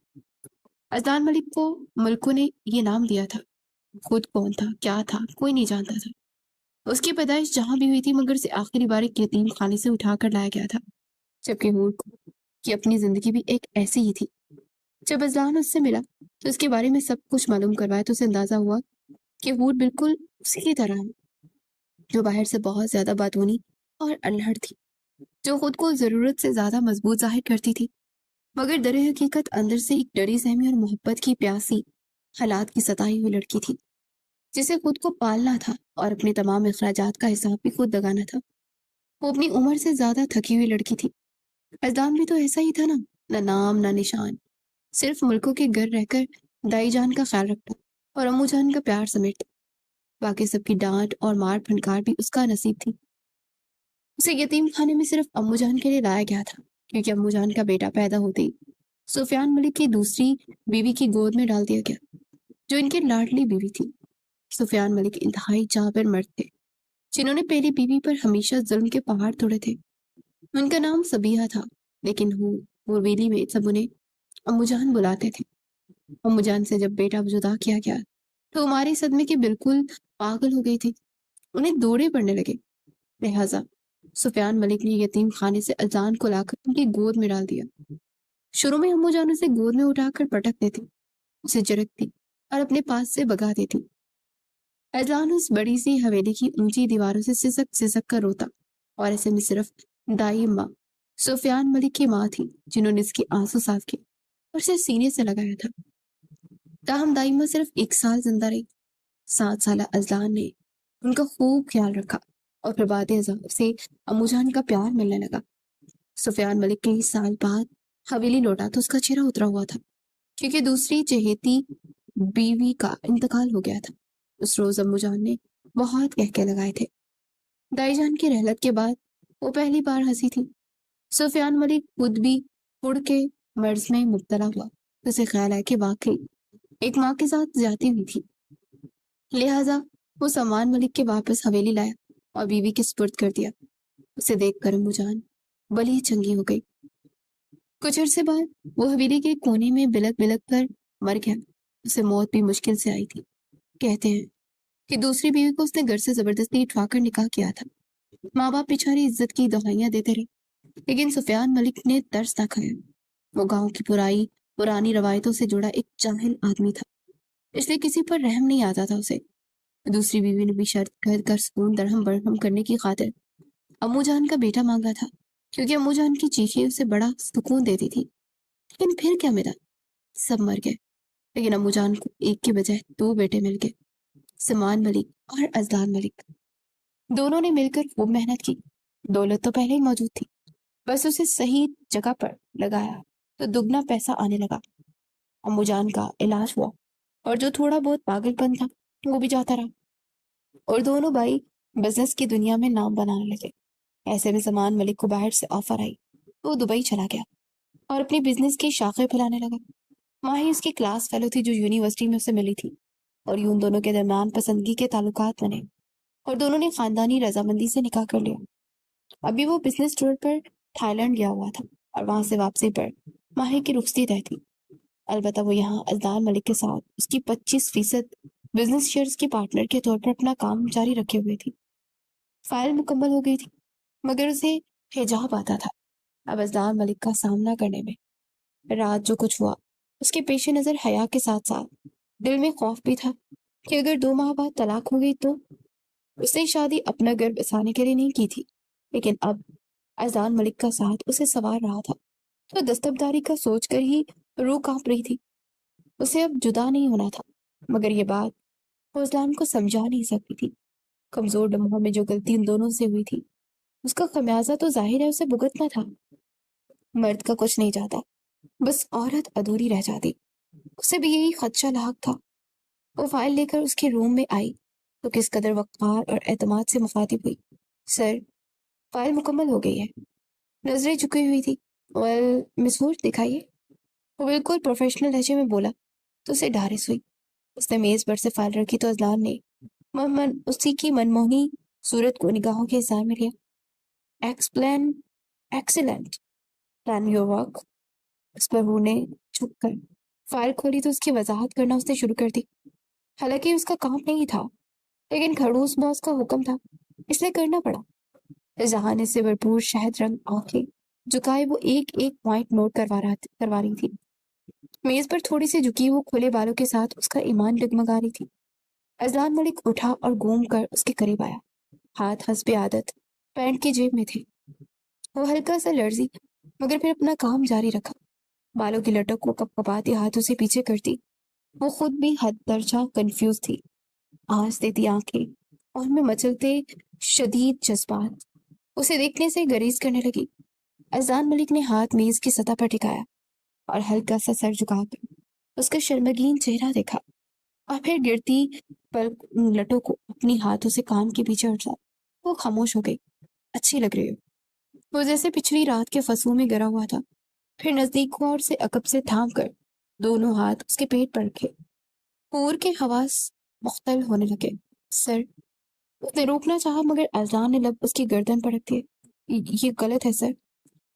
اذلان ملک کو ملکوں نے یہ نام دیا تھا، خود کون تھا کیا تھا کوئی نہیں جانتا تھا۔ اس کی پیدائش جہاں بھی ہوئی تھی مگر اسے آخری بار ایک یتیم خانے سے اٹھا کر لایا گیا تھا، جبکہ حور کی اپنی زندگی بھی ایک ایسی ہی تھی۔ جب اذلان اس سے ملا تو اس کے بارے میں سب کچھ معلوم کروایا تو اسے اندازہ ہوا کہ حور بالکل اسی کی طرح ہے، جو باہر سے بہت زیادہ باتونی اور الہڑ تھی، جو خود کو ضرورت سے زیادہ مضبوط ظاہر کرتی تھی، مگر در حقیقت اندر سے ایک ڈری سہمی اور محبت کی پیاسی حالات کی ستائی ہوئی لڑکی تھی، جسے خود کو پالنا تھا اور اپنے تمام اخراجات کا حساب بھی خود لگانا تھا۔ وہ اپنی عمر سے زیادہ تھکی ہوئی لڑکی تھی۔ اذلان بھی تو ایسا ہی تھا نا، نہ نام نہ نشان، صرف ملکوں کے گھر رہ کر دائی جان کا خیال رکھتا اور امو جان کا پیار سمیٹتا، باقی سب کی ڈانٹ اور مار پھنکار بھی اس کا نصیب تھی۔ اسے یتیم خانے میں صرف امو جان کے لیے لایا گیا تھا، کیونکہ امو جان کا بیٹا پیدا ہوتے ہی سفیان ملک کی دوسری بیوی کی گود میں ڈال دیا گیا، جو ان کی لاڈلی بیوی تھی۔ سفیان ملک انتہائی جابر مرد تھے، جنہوں نے پہلی بیوی پر ہمیشہ ظلم کے پہاڑ توڑے تھے۔ ان کا نام سبیہ تھا، لیکن ویلی میں سب انہیں امو جان بلاتے تھے۔ امو جان سے جب بیٹا جدا کیا گیا تو ہمارے صدمے کے بالکل پاگل ہو گئی تھی، انہیں دوڑے پڑنے لگے۔ لہٰذا سفیان ملک نے یتیم خانے سے اذلان کو لا کر ان کی گود میں ڈال دیا۔ شروع میں امو جان اسے گود میں اٹھا کر پٹک دیتی، اسے جھڑکتی اور اپنے پاس سے بگا دیتی۔ اذلان اس بڑی سی حویلی کی اونچی دیواروں سے سسک سسک کر روتا، اور ایسے میں صرف دائی ماں سفیان ملک کی ماں تھی جنہوں نے اس کی آنسو صاف کی اور اسے سینے سے لگایا تھا۔ تاہم دائی ماں صرف 1 سال زندہ رہی۔ 7 سالہ اذلان نے ان کا خوب خیال رکھا اور پھر بعد ازاں سے امو جان کا پیار ملنے لگا۔ سفیان ملک کئی سال بعد حویلی لوٹا تو اس کا چہرہ اترا ہوا تھا، کیونکہ دوسری چہیتی بیوی کا انتقال ہو گیا تھا۔ اس روز امو جان نے بہت کہکے لگائے تھے۔ دائی جان کی رحلت کے بعد وہ پہلی بار ہنسی تھی۔ سفیان ملک خود بھی اڑ کے مرض میں مبتلا ہوا، اسے خیال آیا کہ واقعی ایک ماں کے ساتھ زیادتی ہوئی تھی، لہٰذا وہ سامان ملک کے واپس حویلی لایا اور بیوی کے سپرد کر دیا۔ اسے دیکھ کر امو جان بلی چنگی ہو گئی۔ کچھ عرصے بعد وہ حویلی کے کونے میں بلک بلک کر مر گیا۔ اسے موت بھی مشکل سے آئی تھی۔ کہتے ہیں कि दूसरी बीवी को उसने घर से जबरदस्ती उठवा कर निकाह किया था। माँ बाप बेचारे इज्जत की दवाइयां देते रहे, लेकिन सुफियान मलिक ने तरस ना खाया। वो गांव की पुरानी रवायतों से जुड़ा एक जाहिल आदमी था, इसलिए किसी पर रहम नहीं आता था उसे। दूसरी बीवी ने भी शर्त कर कर सुकून दरहम बरहम करने की खातिर अम्मू जान का बेटा मांगा था, क्योंकि अम्मू जान की चीखें उसे बड़ा सुकून देती थी। लेकिन फिर क्या मिला? सब मर गए। लेकिन अम्मू जान को एक के बजाय दो बेटे मिल गए, समान मलिक और अजलान मलिक। दोनों ने मिलकर खूब मेहनत की। दौलत तो पहले ही मौजूद थी, बस उसे सही जगह पर लगाया तो दुगना पैसा आने लगा। अम्मू जान का इलाज हुआ और जो थोड़ा बहुत पागलपन था वो भी जाता रहा, और दोनों भाई बिजनेस की दुनिया में नाम बनाने लगे। ऐसे में समान मलिक को बाहर से ऑफर आई तो वो दुबई चला गया और अपनी बिजनेस की शाखें फैलाने लगा। माही उसकी क्लास फेलो थी जो यूनिवर्सिटी में उसे मिली थी, और यूं दोनों के दरमियान पसंदगी के ताल्लुकात बने और दोनों ने खानदानी रजामंदी से निकाह कर लिया। अभी वो बिजनेस टूर पर थाईलैंड गया हुआ था और वहां से वापसी पर माही की रुखसती तय थी। अलबत्ता वो यहाँ अजदार मलिक के साथ उसकी 25% बिजनेस शेयर्स की पार्टनर के तौर पर अपना काम जारी रखे हुए थी। फाइल मुकम्मल हो गई थी, मगर उसे हिजाब आता था अब अजदार मलिक का सामना करने में। रात जो कुछ हुआ, उसके पेश नजर हया के साथ साथ दिल में खौफ भी था कि अगर 2 माह बाद तलाक हो गई तो। उसने शादी अपना घर बसाने के लिए नहीं की थी, लेकिन अब अजदार मलिक का साथ उसे सवार रहा था तो दस्तबदारी का सोचकर ही रूह कांप रही थी। उसे अब जुदा नहीं होना था, मगर ये बात वो इस्लाम को समझा नहीं सकती थी। कमजोर लम्हों में जो गलती उन दोनों से हुई थी, उसका खमियाजा तो जाहिर है उसे भुगतना था। मर्द का कुछ नहीं जाता, बस औरत अधूरी रह जाती। उसे भी यही खदशा लाक था। वो फाइल लेकर उसके रूम में आई तो किस कदर वक़ार और एतमाद से मुखातिब हुई। सर, फाइल मुकम्मल हो गई है। नजरें झुकी हुई थी। वेल मिस हुड, दिखाइए। वो बिल्कुल प्रोफेशनल लहजे में बोला तो उसे ढारिस हुई। उसने मेज पर से फाइल रखी तो अजलान ने उसी की मनमोहनी सूरत को निगाहों के इज़ार में लिया। Explain excellent plan your work. उस पर रूह ने झुक कर फाइल खोली तो उसकी वजाहत करना उसने शुरू कर दी। हालांकि उसका काम नहीं था, लेकिन खड़ूस बॉस का हुक्म था, इसलिए करना पड़ा। जहाने से भरपूर शहद रंग आंखें झुकाए वो एक एक पॉइंट नोट करवा रही थी। मेज पर थोड़ी सी झुकी वो खुले बालों के साथ उसका ईमान डगमगा रही थी। अजलान मलिक उठा और घूम कर उसके करीब आया। हाथ हस्बे आदत पैंट की जेब में थे। वो हल्का सा लर्जी, मगर फिर अपना काम जारी रखा। बालों की लटक को कपकपाती हाथों से पीछे करती। वो खुद भी हद दर्जा कंफ्यूज थी। आंच देती आंखें और में मचलते शदीद जज्बात उसे देखने से गरीज करने लगी। अजान मलिक ने हाथ मेज की सतह पर टिकाया और हल्का सा सर झुकाकर उसका शर्मगीन चेहरा देखा, और फिर गिरती पर लटों को अपनी हाथों से कान के पीछे हटा। वो खामोश हो गई। अच्छी लग रही हो। वो जैसे पिछली रात के फसलों में गिरा हुआ था। फिर नजदीक हुआ और उसे अकब से थाम कर दोनों हाथ उसके पेट पर रखे। पूर के हवास मुख्तल होने लगे। सर, उसने रोकना चाहा, मगर अजलान ने लब उसकी गर्दन पर रख दिए। ये गलत है सर।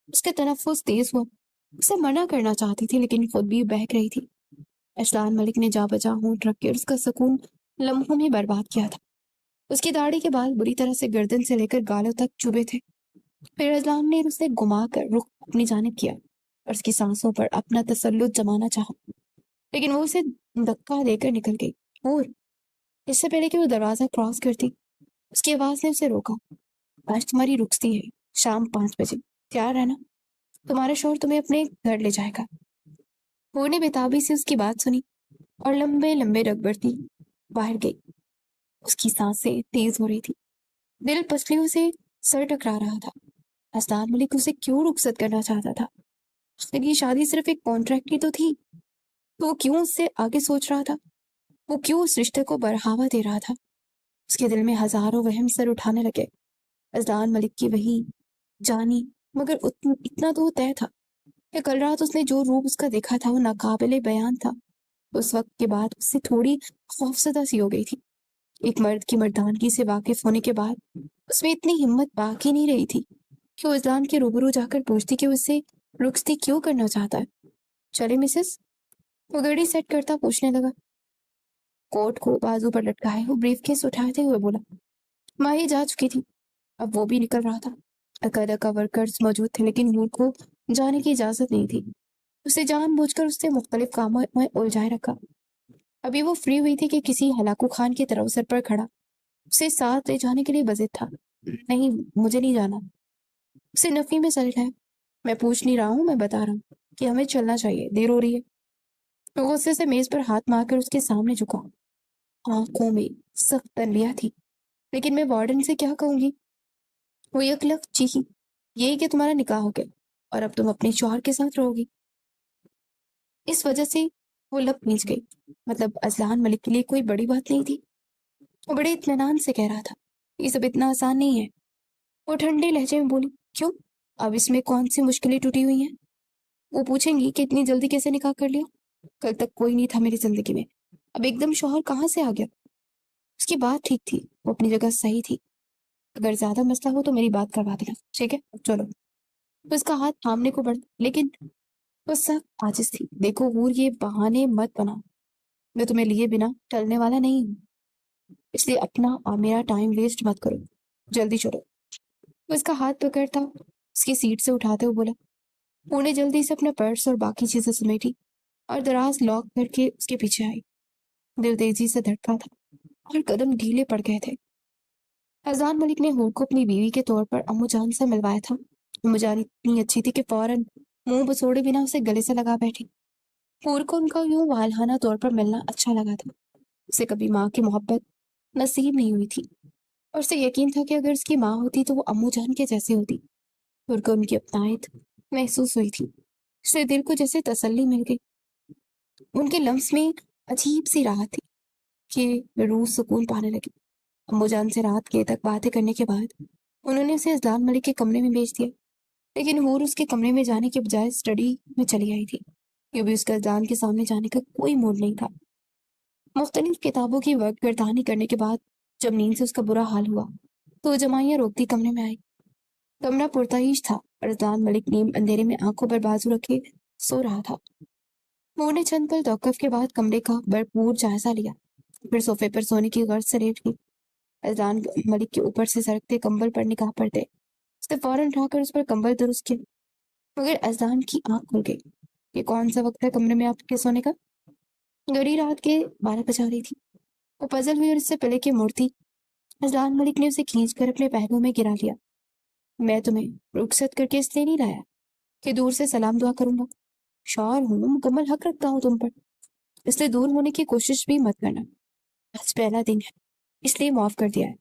उसका तनफ्फुस तेज हुआ। उसे मना करना चाहती थी, लेकिन खुद भी बहक रही थी। अजलान मलिक ने जा बजा होंठ रख के उसका सुकून लम्हों में बर्बाद किया था। उसकी दाढ़ी के बाल बुरी तरह से गर्दन से लेकर गालों तक चुभे थे। फिर अजलान ने उसे घुमा कर रुख अपनी जानिब किया और उसकी सांसों पर अपना तसल्लुत जमाना चाहा, लेकिन वो उसे धक्का देकर निकल गई। और इससे पहले कि वो दरवाजा क्रॉस करती, उसकी आवाज ने उसे रोका। आज तुम्हारी रुखसती है, शाम 5 बजे तैयार रहना। तुम्हारा शौहर तुम्हें अपने घर ले जाएगा। वो ने बेताबी से उसकी बात सुनी और लंबे लंबे रगबड़ती बाहर गई। उसकी सांसें तेज हो रही थी। दिल पसलियों से सर टकरा रहा था। अस्तार मलिक उसे क्यों रुखसत करना चाहता था? आखिर ये शादी सिर्फ एक कॉन्ट्रैक्ट की तो थी, तो वो क्यों उससे आगे सोच रहा था? वो क्यों उस रिश्ते को बढ़ावा दे रहा था? उसके दिल में हजारों वहम सर उठाने लगे। अजलान मलिक की वही जानी, मगर इतना तो तय था कि कल रात उसने जो रूप उसका देखा था वो नाकाबिले बयान था। उस वक्त के बाद उससे थोड़ी खौफजदा सी हो गई थी। एक मर्द की मर्दानगी से वाकिफ होने के बाद उसमें इतनी हिम्मत बाकी नहीं रही थी कि वो अजलान के रूबरू जाकर पूछती कि वो उससे रुखसती क्यों करना चाहता है। चले मिसेस, वो घड़ी सेट करता पूछने लगा। कोट को बाजू पर लटकाए वो ब्रीफकेस उठाते हुए बोला। माही जा चुकी थी, अब वो भी निकल रहा था। अकादका वर्कर्स मौजूद थे, लेकिन नूर को जाने की इजाजत नहीं थी। उसे जानबूझकर उससे मुख्तलिफ कामों में उलझाए रखा। अभी वो फ्री हुई थी कि किसी हलाकू खान की तरह सर पर खड़ा उसे साथ ले जाने के लिए बजित था। नहीं, मुझे नहीं जाना। उसे नफी में सर है। मैं पूछ नहीं रहा हूँ, मैं बता रहा हूँ कि हमें चलना चाहिए, देर हो रही है। वो गुस्से से मेज पर हाथ मारकर उसके सामने झुका। आंखों में सख्त तनबिया थी। लेकिन मैं वार्डन से क्या कहूंगी? वो यकलक चीखी, यही कि तुम्हारा निकाह हो गया और अब तुम अपने शौहर के साथ रहोगी। इस वजह से वो लब भींच गई। मतलब अजलान मलिक के लिए कोई बड़ी बात नहीं थी। वो बड़े इत्मीनान से कह रहा था, ये सब इतना आसान नहीं है। वो ठंडे लहजे में बोली, क्यों? अब इसमें कौन सी मुश्किलें टूटी हुई हैं? वो पूछेंगी कि इतनी जल्दी कैसे निकाह कर लिया? कल तक कोई नहीं था मेरी जिंदगी में, अब एकदम शौहर कहाँ से आ गया? उसकी बात ठीक थी, वो अपनी जगह सही थी। अगर ज्यादा मसला हो तो मेरी बात करवा देना, ठीक है? चलो। वो उसका हाथ थामने को बढ़ा, लेकिन वो सब आजिज थी। देखो हूर, ये बहाने मत बनाओ। मैं तुम्हें लिए बिना टलने वाला नहीं हूँ, इसलिए अपना और मेरा टाइम वेस्ट मत करो। जल्दी चलो। वो उसका हाथ पकड़ता उसकी सीट से उठाते हुए बोला। हूर ने जल्दी से अपना पर्स और बाकी चीजें समेटी और दराज लॉक करके उसके पीछे आई। दिल तेजी से धड़का था और कदम ढीले पड़ गए थे। अजान मलिक ने हूर को अपनी बीवी के तौर पर अम्मू जान से मिलवाया था। अम्मू जान इतनी अच्छी थी कि फौरन मुंह बसोड़े बिना उसे गले से लगा बैठी। हूर को उनका यूं वालहाना तौर पर मिलना अच्छा लगा था। उसे कभी माँ की मोहब्बत नसीब नहीं हुई थी और उसे यकीन था कि अगर उसकी माँ होती तो वो अम्मू जान के जैसी होती। हूर को उनकी अपनायत महसूस हुई थी। उससे दिल को जैसे तसल्ली मिल गई। उनके लम्स में अजीब सी राहत थी कि रूह सुकून पाने लगी। अम्मू जान से रात के तक बातें करने के बाद उन्होंने उसे अजलान मलिक के कमरे में भेज दिया। लेकिन हूर उसके कमरे में जाने के बजाय स्टडी में चली आई थी। ये भी उसका अजलान के सामने जाने का कोई मूड नहीं था। मुख्तलिफ किताबों की गर्दानी करने के बाद जब नींद से उसका बुरा हाल हुआ तो वो जमाइयाँ रोकती कमरे में आई। कमरा पुरताईश था और अजलान मलिक नीम अंधेरे में आंखों पर बाजू रखे सो रहा था। हूर ने चंद पल तौकफ के बाद कमरे का भरपूर जायजा लिया, फिर सोफे पर सोने की गर्ज से लेट गई। अजलान मलिक के ऊपर से सरकते कंबल पर निगाह पड़ते उसने फौरन उठाकर उस पर कंबल दुरुस्त किया। मगर अजलान की आंख खुल गई। ये कौन सा वक्त है कमरे में आपके सोने का? घड़ी रात के 12 बजा रही थी। वो पजल हुई और इससे पहले कि मूर्ति अजलान मलिक ने उसे खींच कर अपने पहलू में गिरा लिया। मैं तुम्हें रुखसत करके इसलिए नहीं लाया कि दूर से सलाम दुआ करूंगा। शौहर हूँ, मुकम्मल हक रखता हूँ तुम पर, इसलिए दूर होने की कोशिश भी मत करना। आज पहला दिन है, इसलिए माफ कर दिया है।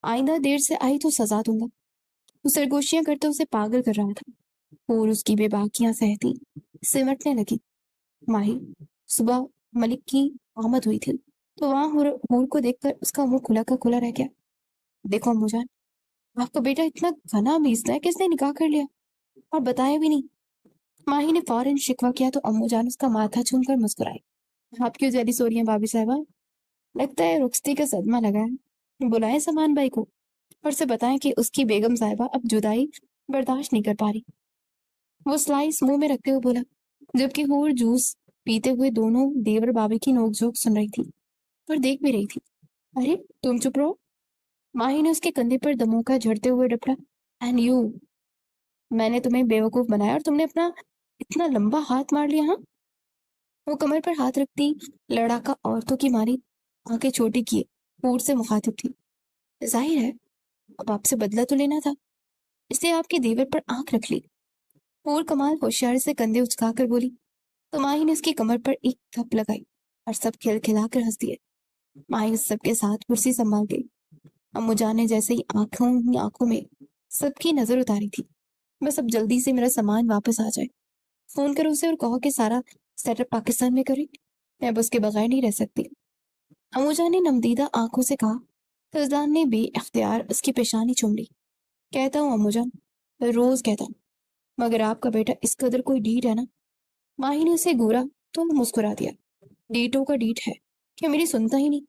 आइंदा देर से आई तो सजा दूंगा। वो सरगोशियां करते उसे पागल कर रहा था और उसकी बेबाकियां सहती सिमटने लगी। माही सुबह मलिक की आमद हुई थी तो वहां हूर को देखकर उसका मुंह खुला का खुला रह गया। देखो अम्मू जान, आपका बेटा इतना घना मीसना है, किसने निकाह कर लिया और बताया भी नहीं? माही ने फौरन शिकवा किया तो अम्मू जान उसका माथा चूमकर मुस्कुराई। आप क्यों जेलिस हो रही हैं भाभी साहबा? लगता है रुखसती का सदमा लगा है। बुलाएं समान भाई को और से बताएं कि उसकी बेगम साहिबा अब जुदाई बर्दाश्त नहीं कर पा रही। वो स्लाइस मुंह में रखते हुए बोला, जबकि हूर जूस पीते हुए दोनों देवर बाबी की नोकझोंक सुन रही थी और देख भी रही थी। अरे तुम चुप रहो। माही ने उसके कंधे पर दमोका झड़ते हुए डपटा। एंड यू, मैंने तुम्हें बेवकूफ बनाया और तुमने अपना इतना लंबा हाथ मार लिया? हाँ। वो कमर पर हाथ रखती लड़ाका औरतों की मारी आंखें छोटी किए हूर से मुखातिब थी। जाहिर है अब आपसे बदला तो लेना था, इसलिए आपके देवर पर आंख रख ली। हूर कमाल होशियारी से कंधे उचकाकर बोली तो माही ने उसकी कमर पर एक थप लगाई और सब खिलखिलाकर हंस दिए। माही उस सबके साथ कुर्सी संभाल गई। अम्मू जान ने जैसे ही आंखों में सबकी नजर उतारी थी, बस अब जल्दी से मेरा सामान वापस आ जाए। फोन करो उसे और कहो कि सारा सेटअप पाकिस्तान में करे, मैं अब उसके बगैर नहीं रह सकती। अम्मू जान ने नमदीदा आंखों से कहा। फजलान ने बेइख्तियार उसकी पेशानी चूम ली। कहता हूँ अम्मू जान, रोज कहता हूँ, मगर आपका बेटा इस कदर कोई ढीठ है ना। माही ने उसे घूरा तो वो मुस्कुरा दिया। डीटो का डीट है कि मेरी सुनता ही नहीं।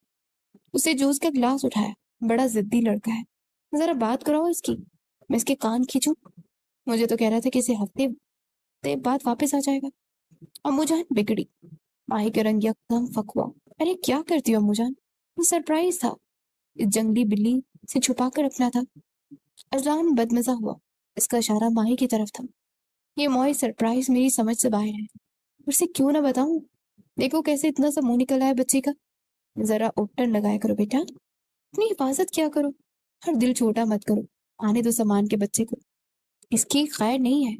उसे जूस का गिलास उठाया। बड़ा जिद्दी लड़का है, जरा बात कराओ इसकी। मैं इसके कान खींचूं? मुझे तो कह रहा था कि इसे हफ्ते बाद वापस आ जाएगा। अम्मू जान बिगड़ी। माही का रंग यकदम फक हुआ। अरे क्या करती हो अम्मू जान, ये सरप्राइज था, इस जंगली बिल्ली से छुपा कर रखना था। अजलान बदमजा हुआ। इसका इशारा माही की तरफ था। ये मौई सरप्राइज मेरी समझ से बाहर है, उसे क्यों ना बताऊं। देखो कैसे इतना सा मुंह निकल आया बच्चे का। जरा उपटन लगाया करो बेटा, अपनी हिफाजत किया करो, हर दिल छोटा मत करो। आने दो सामान के बच्चे को, इसकी खैर नहीं है।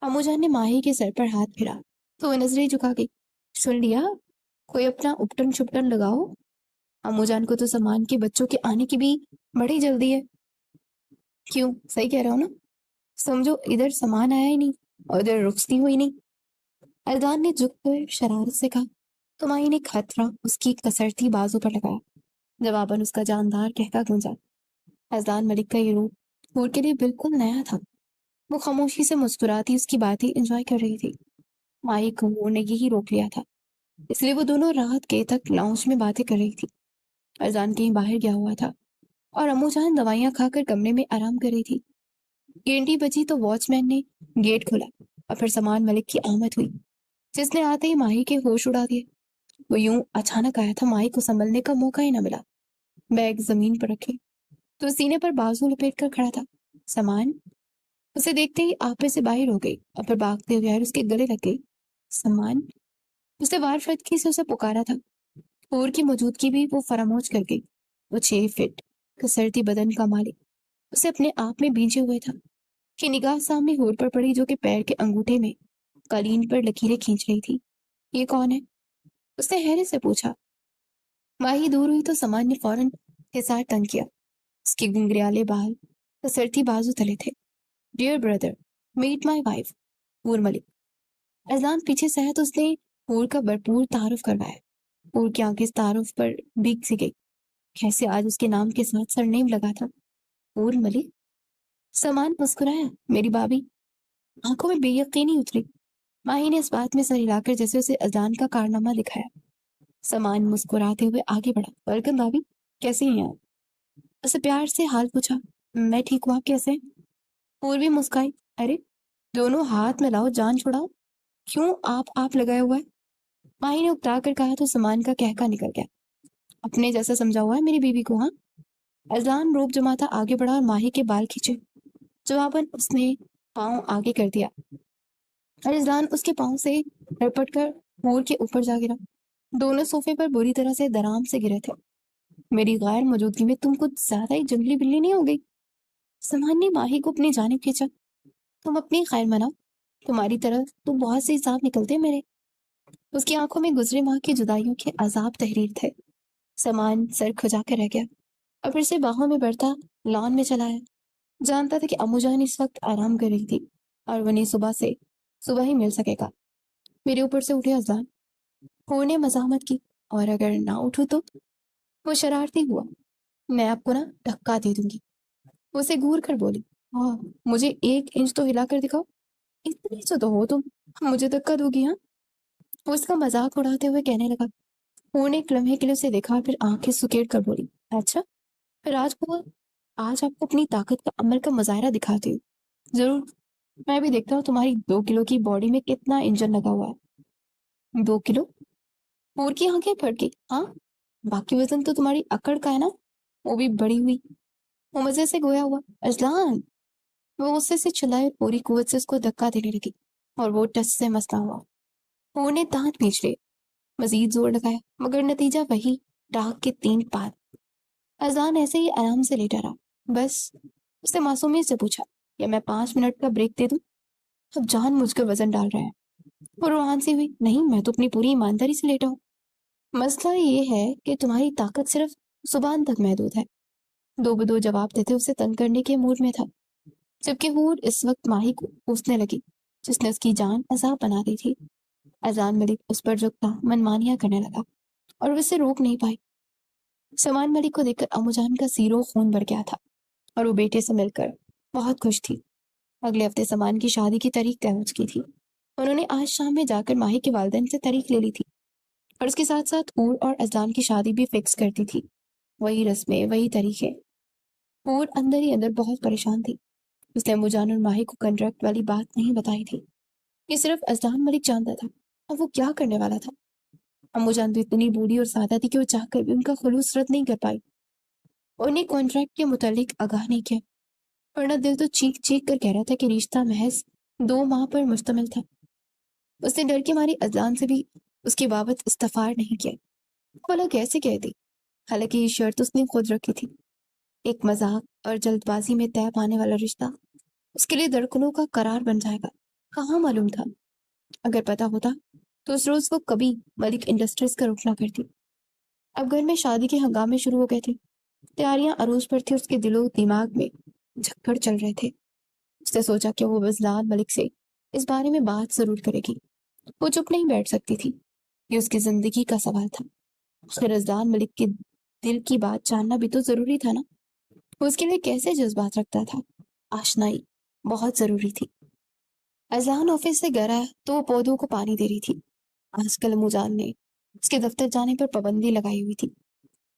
अम्मूजान ने माही के सर पर हाथ फिरा तो वह नजरें झुका गई। सुन लिया, कोई अपना उपटन छुपटन लगाओ। अम्मूजान को तो सामान के बच्चों के आने की भी बड़ी जल्दी है। क्यों, सही कह रहा हूं ना? समझो इधर सामान आया ही नहीं और इधर रुकती हुई नहीं। अल्दान ने झुककर शरारत से कहा। तो माही ने खतरा उसकी कसरती बाजू पर लगाया। जवाबन उसका जानदार कहका गूंजा। अजलान मलिक का ये रूप हूर के लिए बिल्कुल नया था। वो खामोशी से मुस्कुराती उसकी बातें एंजॉय कर रही थी। माही को हूर ने यही रोक लिया था, इसलिए वो दोनों रात के तक लाउंज में बातें कर रही थी। अजान कहीं बाहर गया हुआ था और अम्मू जान दवाइयां खाकर कमरे में आराम कर रही थी। घंटी बजी तो वॉचमैन ने गेट खोला और फिर समान मलिक की आमद हुई, जिसने आते ही माही के होश उड़ा दिए। वो यूं अचानक आया था, माही को संभलने का मौका ही न मिला। बैग जमीन पर रखे तो सीने पर बाजू लपेट कर खड़ा था। सामान उसे देखते ही आपे से बाहर हो गई और फिर भागते हुए आकर उसके गले लग गई। सामान, उसने वार फटकी से उसे पुकारा था। हूर की मौजूदगी भी वो फरामोश कर गई। वो 6 फीट कसरती बदन का मालिक उसे अपने आप में भींचे हुए था कि निगाह सामने हूर पर पड़ी, जो कि पैर के अंगूठे में कालीन पर लकीरें खींच रही थी। ये कौन है? उसने हैरत से पूछा। माही दूर हुई तो सामान ने फौरन हिसार तंग किया। उसके गुंगरियाले बाल कसरती बाजू तले थे। Dear brother, meet my wife, Hoor Malik. Azlan पीछे से आया तो उसने हूर का भरपूर तारुफ करवाया। हूर की आंखें इस तारुफ पर भीग सी गई। कैसे आज उसके नाम के साथ सरनेम लगा था, हूर मलिक। सामान मुस्कुराया। मेरी भाभी। आंखों में बेयकीनी उतरी। माही ने इस बात में सर हिलाकर जैसे उसे अजलान का कारनामा दिखाया। सामान मुस्कुराते हुए आगे बढ़ा। वेलकम भाभी, कैसी हैं आप? उसे प्यार से हाल पूछा। मैं ठीक हूँ, आप कैसे हैं? हूर भी मुस्काई। अरे दोनों हाथ मिलाओ, जान छुड़ाओ, क्यों आप लगाया हुआ है? माही ने उकता कर कहा तो सामान का कहका निकल गया। अपने जैसा समझा हुआ है मेरी बीवी को, हाँ? अजलान रूप जमाता आगे बढ़ा और माही के बाल खींचे। जवाबन उसने पाँव आगे कर दिया और अजलान उसके पाँव से लपट कर हूर के ऊपर जा गिरा। दोनों सोफे पर बुरी तरह से दराम से गिरे थे। मेरी गैर मौजूदगी में तुम कुछ ज्यादा ही जंगली बिल्ली नहीं हो गई? सामान ने माही को अपनी जानिब खींचा। तुम अपनी खैर मनाओ, तुम्हारी तरफ तो बहुत से हिसाब निकलते मेरे। उसकी आंखों में गुजरे माह की जुदाइयों के अजाब तहरीर थे। सामान सर खुजा कर रह गया और फिर से बाहों में बढ़ता लॉन में चला आया। जानता था कि अम्मू जान इस वक्त आराम कर रही थी और उन्हें सुबह ही मिल सकेगा। मेरे ऊपर से उठे अजलान, हूर ने मजामत की। और अगर ना उठूं तो? वो शरारती हुआ। मैं आपको ना धक्का दे दूंगी। वो उसे घूर कर बोली। हाँ, मुझे 1 इंच तो हिला कर दिखाओ, इतनी से तो हो तुम, मुझे धक्का दोगी? हाँ, वो उसका मजाक उड़ाते हुए कहने लगा। हूर ने एक लम्हे के लिए उसे देखा और फिर आंखें सुकेड़ कर बोली। अच्छा, फिर आज आपको अपनी ताकत का अमल का मुजाहरा दिखाती हूँ। जरूर, मैं भी देखता हूँ तुम्हारी 2 किलो की बॉडी में कितना इंजन लगा हुआ है। 2 किलो? हूर की आंखें फटकी। हाँ, बाकी वजन तो तुम्हारी अकड़ का है ना, वो भी बड़ी हुई। वो मजे से गोया हुआ। अजलान, वो गुस्से से चिल्लाए और पूरी कुवत से उसको धक्का देने लगी और वो टस से मसला हुआ। हूर ने दांत पींच लिए, मजीद जोर लगाया, मगर नतीजा वही, टाक के 3 पात। अजलान ऐसे ही आराम से लेटा रहा। बस, उसने मासूमियत से पूछा, या मैं 5 मिनट का ब्रेक दे दूं? अब जान मुझकर वजन डाल रहा है। वो रोहान सी हुई। नहीं, मैं तो अपनी पूरी ईमानदारी से लेटा हूँ। मसला ये है कि तुम्हारी ताकत सिर्फ जुबान तक महदूद है। दो बदो जवाब देते उसे तंग करने के मूड में था, जबकि हूर इस वक्त माही को पूछने लगी, जिसने उसकी जान अजाब बना दी थी। अजान मलिक उस पर झुकता मनमानियां करने लगा और वो उसे रोक नहीं पाई। समान मलिक को देखकर अम्मुजान का सीरो खून बढ़ गया था और वो बेटे से मिलकर बहुत खुश थी। अगले हफ्ते समान की शादी की तारीख तय हो चुकी थी। उन्होंने आज शाम में जाकर माही के वालिदैन से तारीख ले ली थी और उसके साथ साथ हूर और अजलान की शादी भी फिक्स कर दी थी। वही रस्में, वही तरीके। हूर अंदर ही अंदर बहुत परेशान थी। उसने अम्मुजान और माही को कॉन्ट्रैक्ट वाली बात नहीं बताई थी। ये सिर्फ अजलान मलिक जानता था। अब वो क्या करने वाला था? अम्मू जान तो इतनी बूढ़ी और सादा थी कि वो चाहकर भी उनका खुलूस रद्द नहीं कर पाई, उन्हें कॉन्ट्रैक्ट के मुतालिक आगाह नहीं किया, वरना दिल तो चीख चीख कर कह रहा था कि रिश्ता महज 2 माह पर मुश्तमिल था। उसने डर के मारे अजलान से भी उसकी बाबत इस्तफार नहीं किया। भला कैसे कहती, हालांकि ये शर्त उसने खुद रखी थी। एक मजाक और जल्दबाजी में तय पाने वाला रिश्ता उसके लिए धड़कनों का करार बन जाएगा। कहाँ मालूम था, अगर पता होता तो उस रोज वो कभी मलिक इंडस्ट्रीज का रुख ना करती। अब घर में शादी के हंगामे शुरू हो गए थे, तैयारियां अरूज पर थी, उसके दिलो दिमाग में झक्कड़ चल रहे थे। उसने सोचा कि वो रजलान मलिक से इस बारे में बात जरूर करेगी। वो चुप नहीं बैठ सकती थी, ये उसकी जिंदगी का सवाल था। आखिर रजलान मलिक के दिल की बात जानना भी तो जरूरी था ना। वो उसके लिए कैसे जज्बात रखता था, आशनाई बहुत जरूरी थी। अजलान ऑफिस से घर आया तो वो पौधों को पानी दे रही थी। आजकल अम्मुजान ने उसके दफ्तर जाने पर पाबंदी लगाई हुई थी,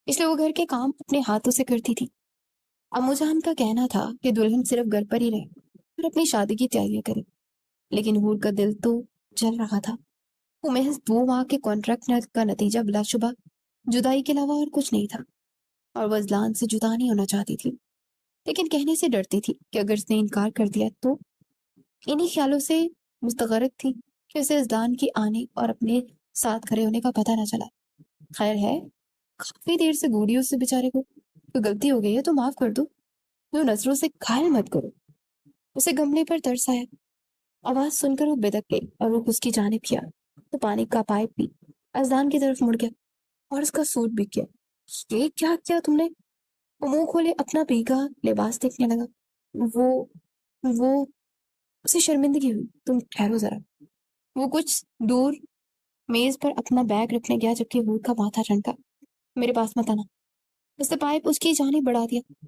इसलिए वो घर के काम अपने हाथों से करती थी। अम्मुजान का कहना था कि दुल्हन सिर्फ घर पर ही रहे और अपनी शादी की तैयारियां करे, लेकिन हूर का दिल तो जल रहा था। वो महज 2 माह के कॉन्ट्रैक्ट का नतीजा बिलाशुबा जुदाई के अलावा और कुछ नहीं था, और वो अजलान से जुदा नहीं होना चाहती थी, लेकिन कहने से डरती थी कि अगर उसने इनकार कर दिया तो। इन्हीं ख्यालों से मुस्तगरक थी कि उसे अजलान के आने और अपने साथ खड़े होने का पता न चला। खैर है, काफी देर से घूरी उससे बेचारे को, तो गलती हो गई है तो माफ कर दो, जो नजरों से घायल मत करो। उसे गमले पर तरस आया। आवाज सुनकर वो बिदक गई और वो उसकी जानिब किया तो पानी का पाइप भी अजलान की तरफ मुड़ गया और उसका सूट बिक गया। ये क्या किया तुमने? वो मुंह खोले अपना भीगा लिबास देखने लगा। वो उसे शर्मिंदगी हुई। तुम ठहरो जरा। वो कुछ दूर मेज पर अपना बैग रखने गया, जबकि वूड का माथा ठनका। मेरे पास मत आना। उसने पाइप उसकी जानिब बढ़ा दिया।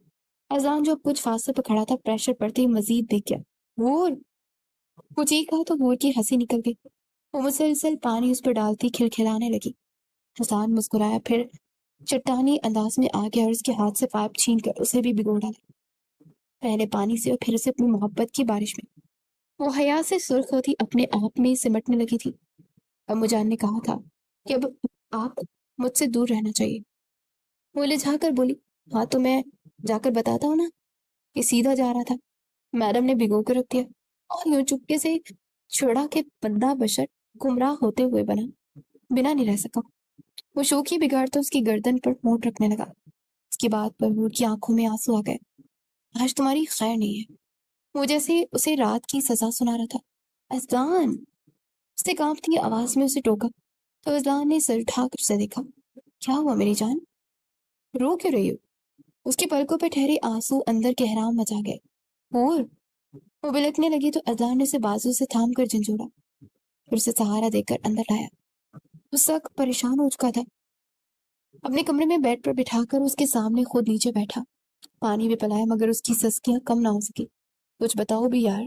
अजान जो कुछ फासले पर खड़ा था, प्रेशर पड़ते ही मजीद दिख गया। वूड! वो चीखा तो वूड की हंसी निकल गई। वो मुसलसल पानी उस पर डालती खिलखिलाने लगी। हसान मुस्कुराया, फिर चट्टानी अंदाज में आ गया और उसके हाथ से पाइप छीन कर उसे भी भिगो डाला, पहले पानी से और फिर उसे अपनी मोहब्बत की बारिश में। वो हया से सुर्ख होती अपने आप में सिमटने लगी थी। अम्मुजान ने कहा था कि अब आप मुझसे दूर रहना चाहिए। वो लिझा कर बोली, हाँ तो मैं जाकर बताता हूँ ना कि सीधा जा रहा था, मैडम ने भिगो कर रख दिया और यूं चुपके से छुड़ा के बंदा बशर गुमराह होते हुए बना बिना नहीं रह सका। वो शोखी बिगाड़ता उसकी गर्दन पर होंठ रखने लगा। उसकी बात पर वूड की आंखों में आंसू आ गए। आज तुम्हारी खैर नहीं है। वो जैसे उसे रात की सजा सुना रहा था। अजलान! उसने कांपती आवाज में उसे टोका तो अजलान ने सर उठाकर उसे देखा। क्या हुआ मेरी जान, रो क्यों रही हो? उसके पलकों पे ठहरे आंसू अंदर गहराव मचा गए। और वो बिलकने लगी तो अजलान ने उसे बाजू से थाम कर झंझोड़ा, फिर उसे सहारा देकर अंदर लाया। वो सख्त परेशान हो चुका था। अपने कमरे में बेड पर बिठाकर उसके सामने खुद नीचे बैठा, पानी भी पिलाया, मगर उसकी सस्कियां कम ना हो सकी। कुछ बताओ भी यार,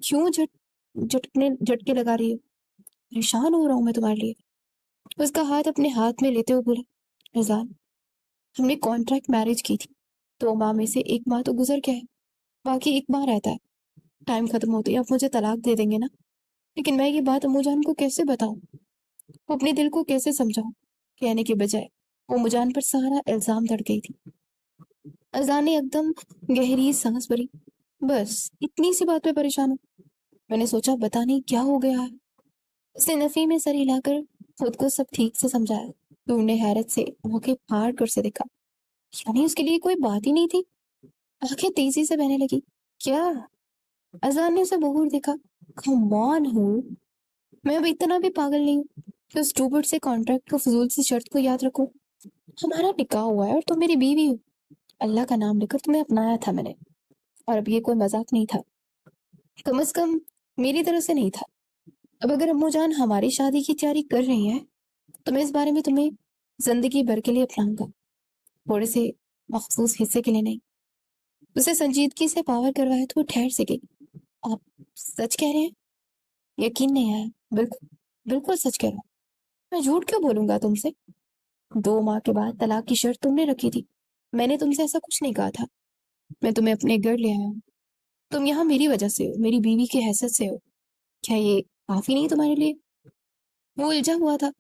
क्यों झटके लगा रही हो? परेशान हो रहा हूं मैं तुम्हारे लिए। उसका हाथ अपने हाथ में लेते हुए बोला, रजान, हमने कॉन्ट्रैक्ट मैरिज की थी, 2 माह में से 1 माह तो गुजर गया है, बाकी 1 माह रहता है। टाइम खत्म होते ही आप मुझे तलाक दे देंगे ना? लेकिन मैं ये बात अम्मूजान को कैसे बताऊं, वो अपने दिल को कैसे समझाऊं? कहने के बजाय वो मुजान पर सारा इल्जाम धड़ गई थी। अजान ने एकदम गहरी सांस भरी। बस इतनी सी बात पे परेशान हूँ? मैंने सोचा बता नहीं क्या हो गया है। उसने नफी में सर हिलाकर खुद को सब ठीक से समझाया। नूर ने हैरत से आंखें फाड़ कर से देखा, यानी उसके लिए कोई बात ही नहीं थी। आंखें तेजी से बहने लगी। क्या? अजान ने उसे बहुर देखा। कम ऑन हूँ, मैं अब इतना भी पागल नहीं हूँ कि उस टूबर्ट से कॉन्ट्रैक्ट को फजूल सी शर्त को याद रखूं। हमारा निकाह हुआ है और तुम मेरी बीवी हो। अल्लाह का नाम लेकर तुम्हें अपनाया था मैंने, और अब ये कोई मजाक नहीं था, कम से कम मेरी तरफ से नहीं था। अब अगर अम्मू जान हमारी शादी की तैयारी कर रही है तो मैं इस बारे में तुम्हें जिंदगी भर के लिए अपनाऊंगा, थोड़े से मखसूस हिस्से के लिए नहीं। उसे संजीदगी से पावर करवाया तो वो ठहर से गई। आप सच कह रहे हैं? यकीन नहीं आया। बिल्कुल, बिल्कुल सच कह रहा हूँ। मैं झूठ क्यों बोलूंगा तुमसे? 2 माह के बाद तलाक की शर्त तुमने रखी थी, मैंने तुमसे ऐसा कुछ नहीं कहा था। मैं तुम्हें अपने घर ले आया हूँ, तुम यहाँ मेरी वजह से हो, मेरी बीवी की हैसियत से हो। क्या ये काफी नहीं तुम्हारे लिए? वो उलझा हुआ था।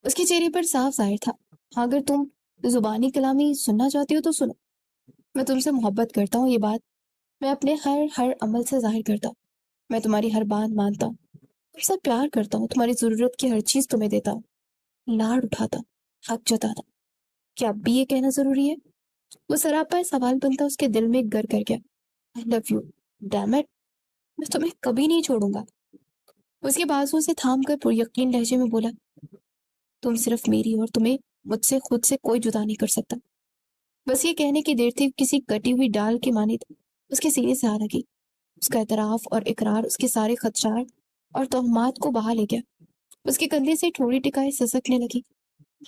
اس کے چہرے پر صاف ظاہر تھا، اگر تم زبانی کلامی سننا چاہتی ہو تو سنو، میں تم سے محبت کرتا ہوں، یہ بات میں اپنے ہر عمل سے ظاہر کرتا ہوں، میں تمہاری ہر بات مانتا ہوں، تم سے پیار کرتا ہوں، تمہاری ضرورت کی ہر چیز تمہیں دیتا ہوں، لاڑ اٹھاتا ہوں، حق جتاتا ہوں۔ کیا اب بھی یہ کہنا ضروری ہے؟ وہ سراپا سوال بنتا اس کے دل میں گر کر گیا۔ I love you, damn it، میں تمہیں کبھی نہیں چھوڑوں گا۔ اس کے بازو سے تھام کر پر یقین لہجے میں بولا، تم صرف میری اور تمہیں مجھ سے خود سے کوئی جدا نہیں کر سکتا۔ بس یہ کہنے کی دیر تھی، کسی کٹی ہوئی ڈال کی مانند اس کے سینے سے آ لگی۔ اس کا اعتراف اور اقرار اس کے سارے خدشات اور توہمات کو بہا لے گیا۔ اس کے کندھے سے تھوڑی ٹکائے سسکنے لگی۔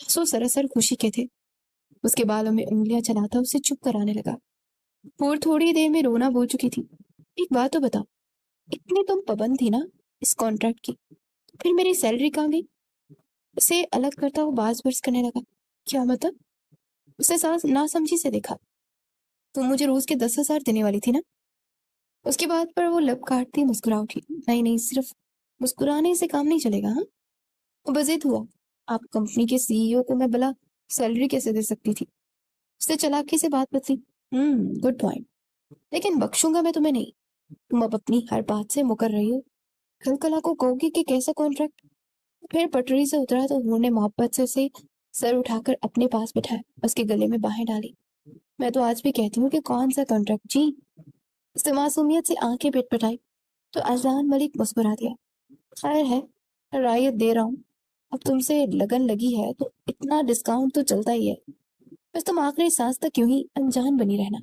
سو سراسر خوشی کے تھے۔ اس کے بالوں میں انگلیاں چلاتا اسے چپ کرانے لگا۔ پور تھوڑی دیر میں رونا بول چکی تھی۔ ایک بات تو بتاؤ، اتنی تم پابند تھی نا اس کانٹریکٹ کی، پھر میری سیلری کہاں گئی؟ اسے الگ کرتا وہ باز برس کرنے لگا۔ کیا مطلب؟ اسے ساس نہ سمجھی سے دیکھا۔ تم مجھے روز کے 10,000 دینے والی تھی نا؟ اس کی بات پر وہ لب کاٹتی مسکرا اٹھی۔ نہیں، صرف مسکرانے سے کام نہیں چلے گا۔ ہاں، وہ بزید ہوا۔ آپ کمپنی کے CEO کو میں بلا سیلری کیسے دے سکتی تھی؟ اس نے چلاکی سے بات بدلی۔ گڈ پوائنٹ، لیکن بخشوں گا میں تمہیں نہیں۔ تم اب اپنی ہر بات سے مکر رہی ہو۔ کل کلا کو کہو گی کہ کیسا کانٹریکٹ؟ پھر پٹری سے اترا تو انہوں نے محبت سے اسے سر اٹھا کر اپنے پاس بٹھایا، اس کے گلے میں باہیں ڈالی۔ میں تو آج بھی کہتی ہوں کہ کون سا کانٹریکٹ جی؟ اس نے معصومیت سے آنکھیں پٹ پٹائی تو اذان ملک مسکرا دیا۔ خیر ہے، رعایت دے رہا ہوں، اب تم سے لگن لگی ہے تو اتنا ڈسکاؤنٹ تو چلتا ہی ہے، بس تم آخری سانس تک یوں ہی انجان بنی رہنا،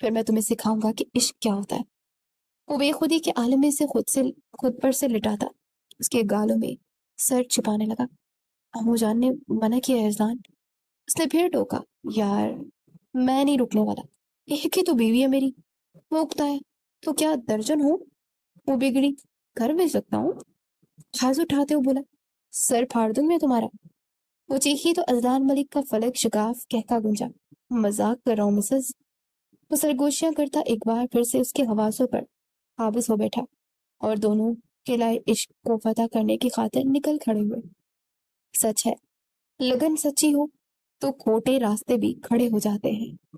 پھر میں تمہیں سکھاؤں گا کہ عشق کیا ہوتا ہے۔ وہ بے خودی کے عالم میں سے خود پر سے لٹاتا اس کے گالوں میں سر چھپانے لگا۔ امو جان نے منع کیا ہے اذان، اس نے پھر ٹوکا۔ یار میں نہیں رکنے والا، ایک ہی تو بیوی ہے میری، وہ اکتا ہے تو کیا درجن ہو؟ وہ بگڑی کر بھی سکتا ہوں۔ ہاتھ اٹھاتے ہو بولا، سر پھاڑ دوں میں تمہارا۔ وہ چیخی تو اذان ملک کا فلک شگاف کہکا گنجا۔ مذاق کر رہا ہوں مسز۔ وہ سرگوشیاں کرتا ایک بار پھر سے اس کے حواسوں پر قابض ہو بیٹھا اور دونوں قلعہ عشق کو فتح کرنے کی خاطر نکل کھڑے ہوئے۔ سچ ہے، لگن سچی ہو تو کھوٹے راستے بھی کھڑے ہو جاتے ہیں۔